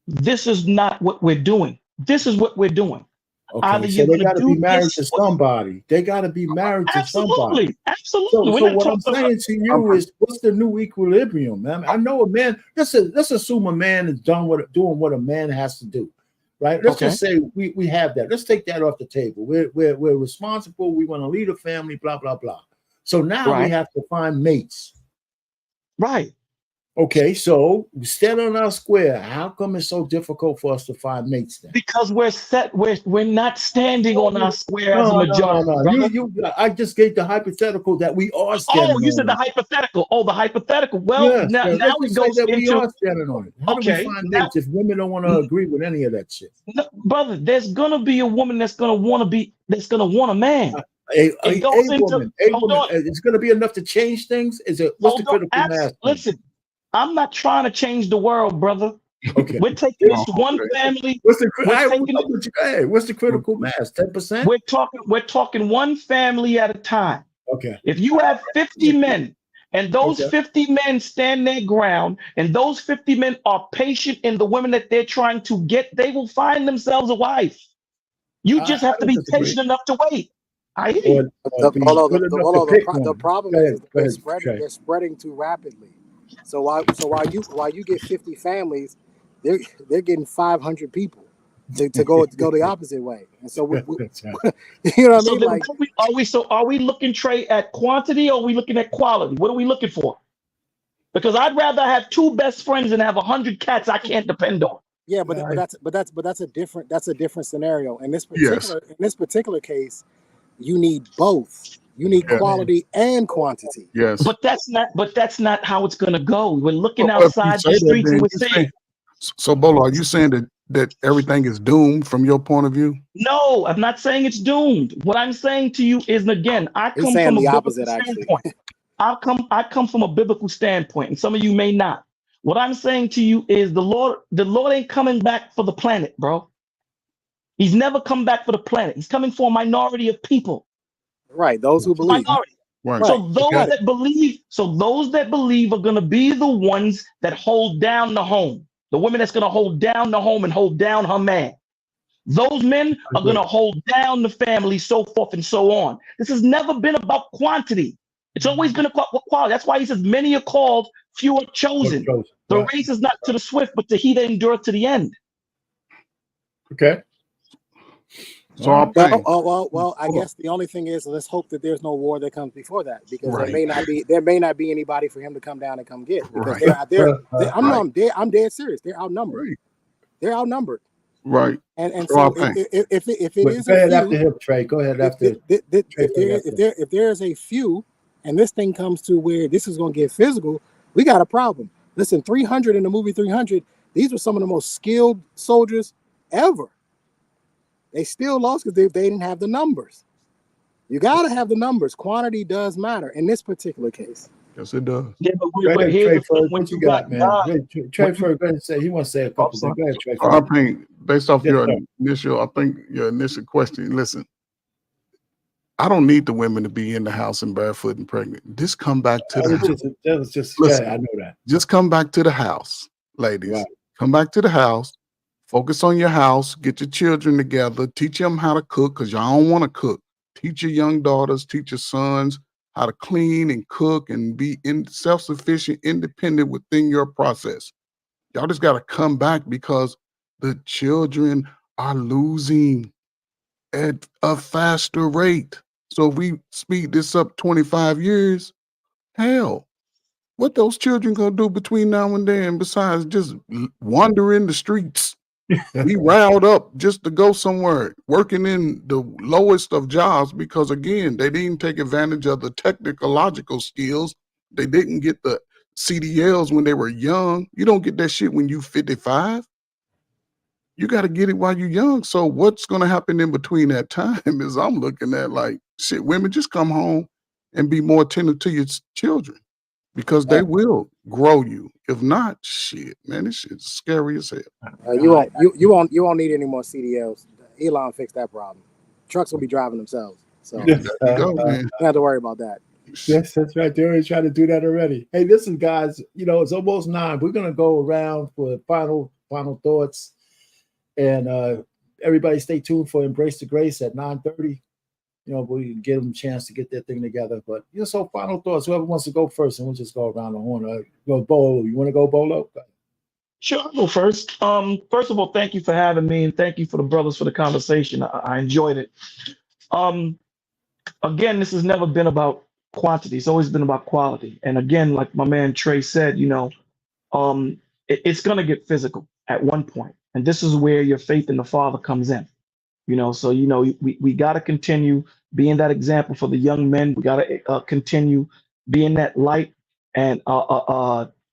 this is not what we're doing. This is what we're doing. Okay, so they got to be married to somebody. They got to be married to somebody. Absolutely. So what I'm saying to you is, what's the new equilibrium, man? I know a man. Let's assume a man is doing what a man has to do, right? Let's just say we have that. Let's take that off the table. We're responsible. We want to lead a family. Blah blah blah. So now we have to find mates. Right. Okay, so we stand on our square. How come it's so difficult for us to find mates then? Because we're not standing on our square as a majority. No. I just gave the hypothetical that we are standing on. You said the hypothetical. Oh, the hypothetical. Well, now it goes that into we are standing on it. How do we find mates if women don't want to agree with any of that shit? No, brother, there's gonna be a woman that's gonna want a man. A woman. It's gonna be enough to change things. What's the critical mass? Listen. I'm not trying to change the world, brother. Okay. We're taking this one family. What's the critical mass? 10%? We're talking one family at a time. Okay. If you have 50 men and those 50 men stand their ground and those 50 men are patient in the women that they're trying to get, they will find themselves a wife. You just have to be patient enough to wait. I hear you. The problem is they're spreading too rapidly. So while you get 50 families, they're getting 500 people to go the opposite way. And so you know what I mean? Are we looking, Trey, at quantity or are we looking at quality? What are we looking for? Because I'd rather have 2 best friends than have 100 cats I can't depend on. Yeah, but that's a different scenario. In this particular case, you need both. You need quality and quantity. Yes. But that's not how it's gonna go. We're looking outside the streets and we're saying. So Bolo, are you saying that everything is doomed from your point of view? No, I'm not saying it's doomed. What I'm saying to you is, again, I come from a biblical standpoint. I come from a biblical standpoint, and some of you may not. What I'm saying to you is the Lord ain't coming back for the planet, bro. He's never come back for the planet. He's coming for a minority of people. Right, those who believe. Right. So those that believe are going to be the ones that hold down the home. The women that's going to hold down the home and hold down her man. Those men are going to hold down the family, so forth and so on. This has never been about quantity. It's always been about quality. That's why he says many are called, few are chosen. The race is not to the swift, but to he that endureth to the end. Okay. So I guess the only thing is, let's hope that there's no war that comes before that, because there may not be anybody for him to come down and come get. Because I'm dead serious. They're outnumbered. Right. They're outnumbered. Right. And so if it is go ahead after him, Trey. Go ahead after. If there's a few, and this thing comes to where this is going to get physical, we got a problem. Listen, 300 in the movie 300. These were some of the most skilled soldiers ever. They still lost because they didn't have the numbers. You got to have the numbers. Quantity does matter in this particular case. Yes, it does. Yeah, but here's what you got, man? Trey Ford, go ahead and say he wants to say a couple things. Go ahead, Trey Ford. I think based off your initial question. Listen, I don't need the women to be in the house and barefoot and pregnant. Just come back to the house. That was just Listen, yeah, I know that. Just come back to the house, ladies. Right. Come back to the house. Focus on your house. Get your children together. Teach them how to cook because y'all don't want to cook. Teach your young daughters, teach your sons how to clean and cook and be self-sufficient, independent within your process. Y'all just got to come back because the children are losing at a faster rate. So if we speed this up 25 years, hell, what those children gonna do between now and then besides just wander in the streets? We riled up just to go somewhere, working in the lowest of jobs because again, they didn't take advantage of the technological skills. They didn't get the CDLs when they were young. You don't get that shit when you 55. You got to get it while you're young. So what's going to happen in between that time is I'm looking at like, shit, women just come home and be more attentive to your children because they will grow you. If not, shit, man, this shit's scary as hell. You won't need any more CDLs. Elon fixed that problem. Trucks will be driving themselves. So There you go, man. you don't have to worry about that. Yes, that's right. They're already trying to do that already. Hey, listen, guys, it's almost 9. We're gonna go around for final thoughts. And everybody stay tuned for Embrace the Grace at 9:30. We can give them a chance to get their thing together. But so final thoughts. Whoever wants to go first, and we'll just go around the horn. Go Bolo. You want to go Bolo? Sure, I'll go first. First of all, thank you for having me, and thank you for the brothers for the conversation. I enjoyed it. Again, this has never been about quantity. It's always been about quality. And again, like my man Trey said, it's gonna get physical at one point, and this is where your faith in the Father comes in. So we got to continue being that example for the young men. We got to continue being that light and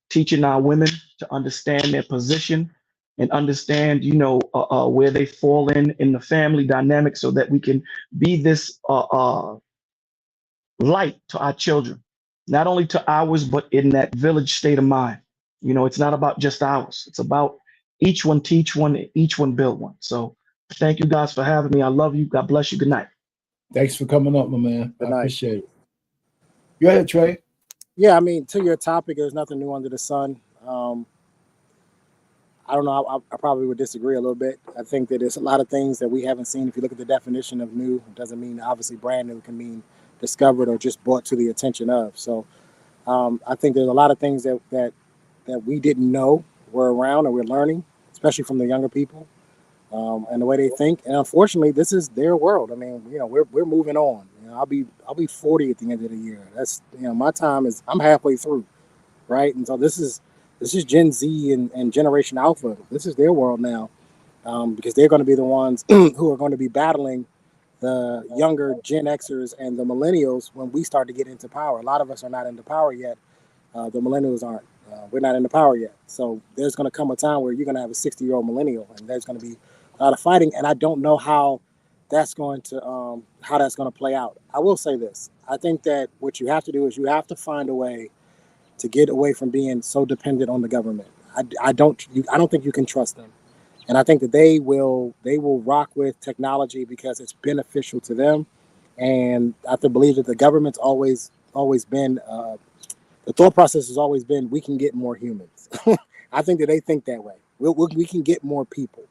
teaching our women to understand their position and understand where they fall in the family dynamic, so that we can be this light to our children, not only to ours but in that village state of mind. It's not about just ours. It's about each one teach one, each one build one. So thank you guys for having me. I love you. God bless you. Good night. Thanks for coming up, my man. Good I night. appreciate it. Go ahead, Trey. Yeah, I mean, to your topic, there's nothing new under the sun. I don't know. I probably would disagree a little bit. I think that there's a lot of things that we haven't seen. If you look at the definition of new, it doesn't mean obviously brand new. It can mean discovered or just brought to the attention of. So I think there's a lot of things that we didn't know were around and we're learning, especially from the younger people and the way they think. And unfortunately, this is their world. I mean, we're moving on. I'll be 40 at the end of the year. That's my time is I'm halfway through, right? And so this is Gen Z and Generation Alpha. This is their world now, because they're going to be the ones who are going to be battling the younger Gen Xers and the millennials when we start to get into power. A lot of us are not into power yet. The millennials aren't. We're not into power yet. So there's going to come a time where you're going to have a 60-year-old millennial, and there's going to be a lot of fighting. And I don't know how that's going to play out. I will say this: I think that what you have to do is you have to find a way to get away from being so dependent on the government. I don't think you can trust them. And I think that they will rock with technology because it's beneficial to them. And I have to believe that the government's always been, the thought process has always been, we can get more humans. I think that they think that way. We can get more people.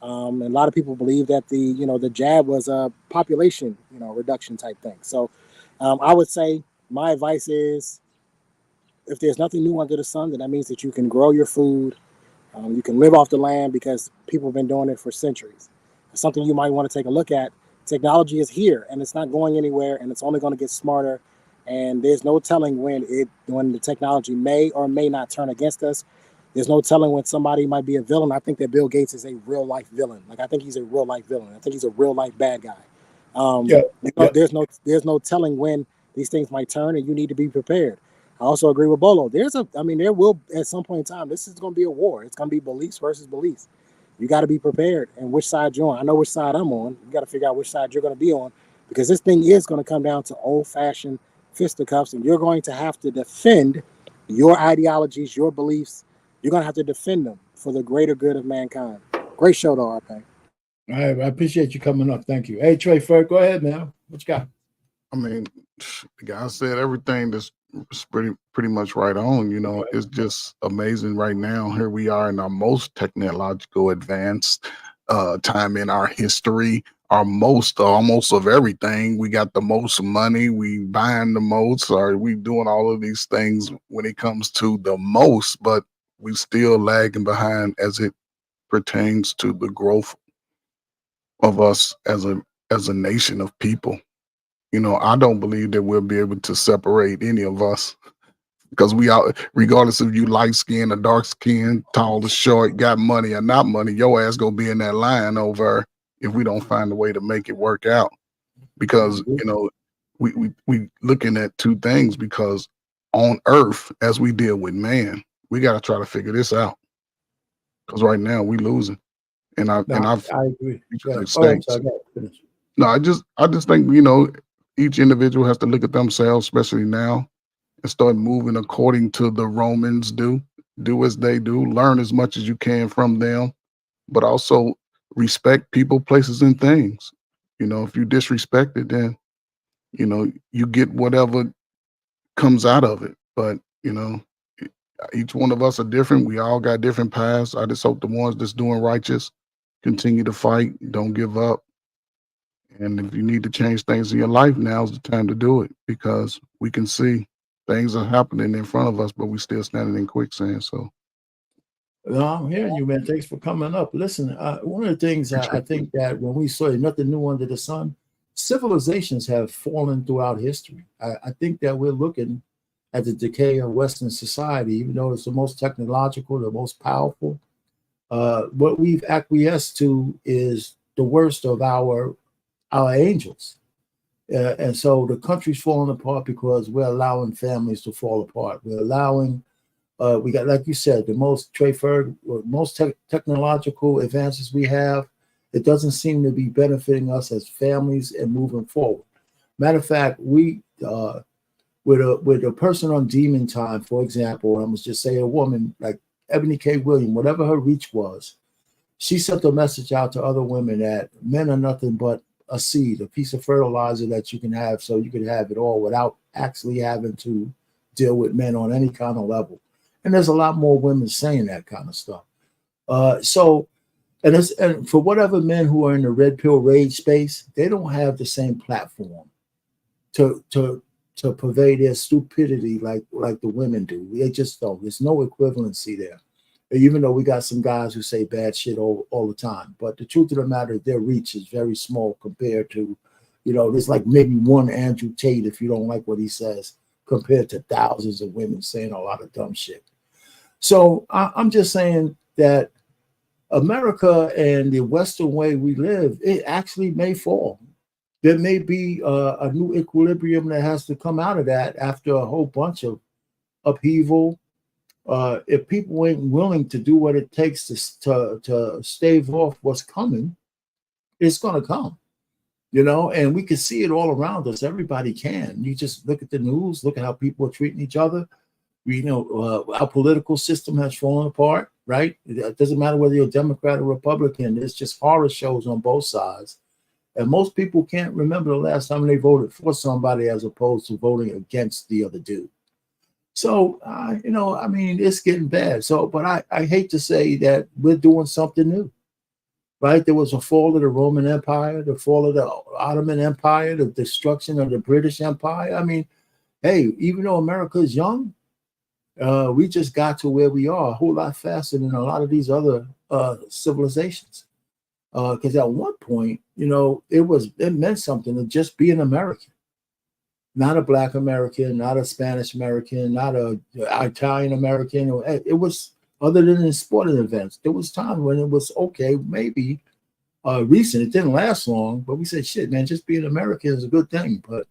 And a lot of people believe that the jab was a population, reduction type thing. So I would say my advice is, if there's nothing new under the sun, then that means that you can grow your food. You can live off the land because people have been doing it for centuries. It's something you might want to take a look at. Technology is here and it's not going anywhere, and it's only going to get smarter. And there's no telling when the technology may or may not turn against us. There's no telling when somebody might be a villain. I think that Bill Gates is a real life villain. Like, I think he's a real life villain. I think he's a real life bad guy. There's no telling when these things might turn, and you need to be prepared. I also agree with Bolo. There will, at some point in time, this is going to be a war. It's going to be beliefs versus beliefs. You got to be prepared and which side you're on. I know which side I'm on. You got to figure out which side you're going to be on, because this thing is going to come down to old-fashioned fisticuffs, and you're going to have to defend your ideologies, your beliefs. You're going to have to defend them for the greater good of mankind. Great show, though, RP. All right, I appreciate you coming up. Thank you. Hey, Trey Ferg, go ahead, man. What you got? I mean, the guy said everything that's pretty much right on. You know, it's just amazing right now. Here we are in our most technological advanced time in our history. Our most almost of everything. We got the most money. We buying the most. Or we doing all of these things when it comes to the most, but we still lagging behind as it pertains to the growth of us as a nation of people. You know, I don't believe that we'll be able to separate any of us because we all, regardless of you light skin or dark skin, tall or short, got money or not money, your ass gonna be in that line over if we don't find a way to make it work out. Because you know, we looking at two things because on earth, as we deal with man, we got to try to figure this out. Because right now we losing, and I've I agree. the Oh, I'm states. sorry. Go ahead, finish. No, I just think, you know, each individual has to look at themselves, especially now, and start moving according to the Romans do. Do as they do, learn as much as you can from them, but also respect people, places, and things. You know, if you disrespect it, then you know you get whatever comes out of it. But you know, each one of us are different. We all got different paths. I just hope the ones that's doing righteous continue to fight, don't give up. And if you need to change things in your life, now's the time to do it because we can see things are happening in front of us, but we still standing in quicksand. So No, I'm hearing you, man. Thanks for coming up. Listen, one of the things I think that when we saw nothing new under the sun, civilizations have fallen throughout history. I think that we're looking at the decay of Western society, even though it's the most technological, the most powerful. What we've acquiesced to is the worst of our angels. And so the country's falling apart because we're allowing families to fall apart. We're allowing, we got, like you said, the most technological advances we have. It doesn't seem to be benefiting us as families and moving forward. Matter of fact, we, with a person on demon time, for example, I must just say a woman like Ebony K. Williams, whatever her reach was, she sent a message out to other women that men are nothing but a seed, a piece of fertilizer that you can have so you can have it all without actually having to deal with men on any kind of level. And there's a lot more women saying that kind of stuff. And for whatever men who are in the red pill rage space, they don't have the same platform to purvey their stupidity like the women do. They just don't. There's no equivalency there. Even though we got some guys who say bad shit all the time. But the truth of the matter is their reach is very small compared to, you know, there's like maybe one Andrew Tate, if you don't like what he says, compared to thousands of women saying a lot of dumb shit. So I'm just saying that America and the Western way we live, it actually may fall. There may be a new equilibrium that has to come out of that after a whole bunch of upheaval. If people ain't willing to do what it takes to stave off what's coming, it's going to come, you know, and we can see it all around us. Everybody can. You just look at the news, look at how people are treating each other. You know, our political system has fallen apart, right? It doesn't matter whether you're a Democrat or Republican. It's just horror shows on both sides. And most people can't remember the last time they voted for somebody as opposed to voting against the other dude. So, you know, I mean, it's getting bad. So, but I hate to say that we're doing something new, right? There was a fall of the Roman Empire, the fall of the Ottoman Empire, the destruction of the British Empire. I mean, hey, even though America is young, we just got to where we are a whole lot faster than a lot of these other civilizations. Because at one point, you know, it meant something to just be an American. Not a Black American, not a Spanish American, not a Italian American. It was, other than in sporting events, there was time when it was okay, maybe recent. It didn't last long, but we said, shit, man, just being American is a good thing. But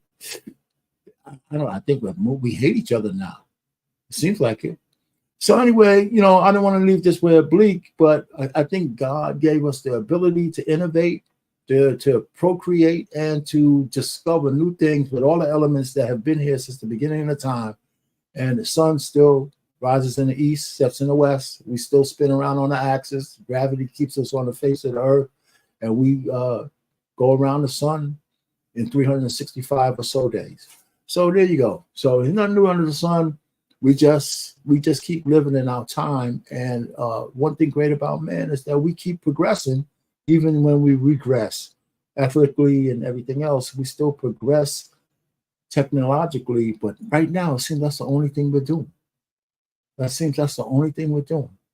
I don't know. I think we hate each other now. It seems like it. So anyway, you know, I don't want to leave this way oblique, but I think God gave us the ability to innovate, to procreate, and to discover new things with all the elements that have been here since the beginning of time. And the sun still rises in the east, sets in the west. We still spin around on the axis. Gravity keeps us on the face of the earth, and we go around the sun in 365 or so days. So there you go. So there's nothing new under the sun. We just keep living in our time. And one thing great about man is that we keep progressing, even when we regress ethically and everything else. We still progress technologically, but right now it seems that's the only thing we're doing.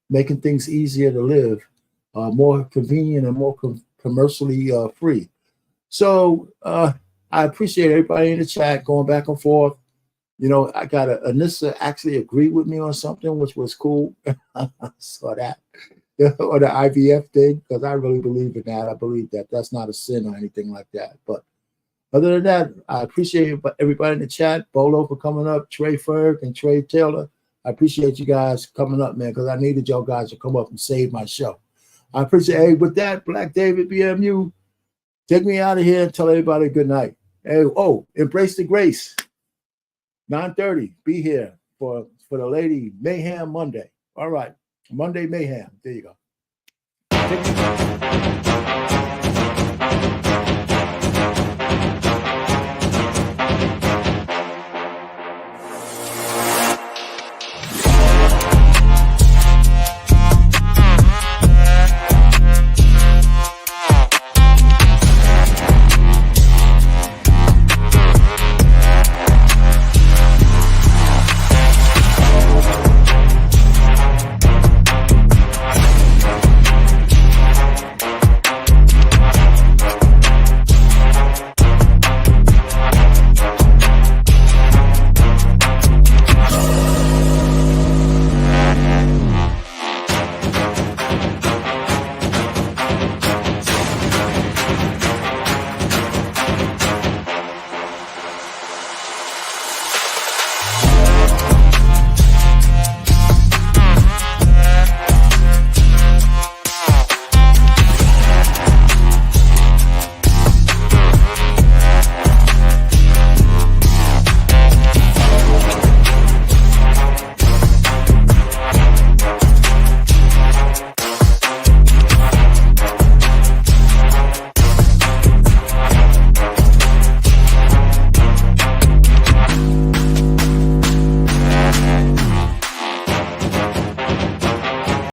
Making things easier to live, more convenient and more commercially free. So I appreciate everybody in the chat going back and forth. You know, I got Anissa actually agreed with me on something, which was cool. I saw that. Or the IVF thing, because I really believe in that. I believe that that's not a sin or anything like that. But other than that, I appreciate everybody in the chat. Bolo for coming up, Trey Ferg and Trey Taylor. I appreciate you guys coming up, man, because I needed y'all guys to come up and save my show. I appreciate. Hey, with that, Black David BMU, take me out of here and tell everybody good night. Hey, embrace the grace. 9:30, be here for the Lady Mayhem Monday. All right, Monday Mayhem. There you go.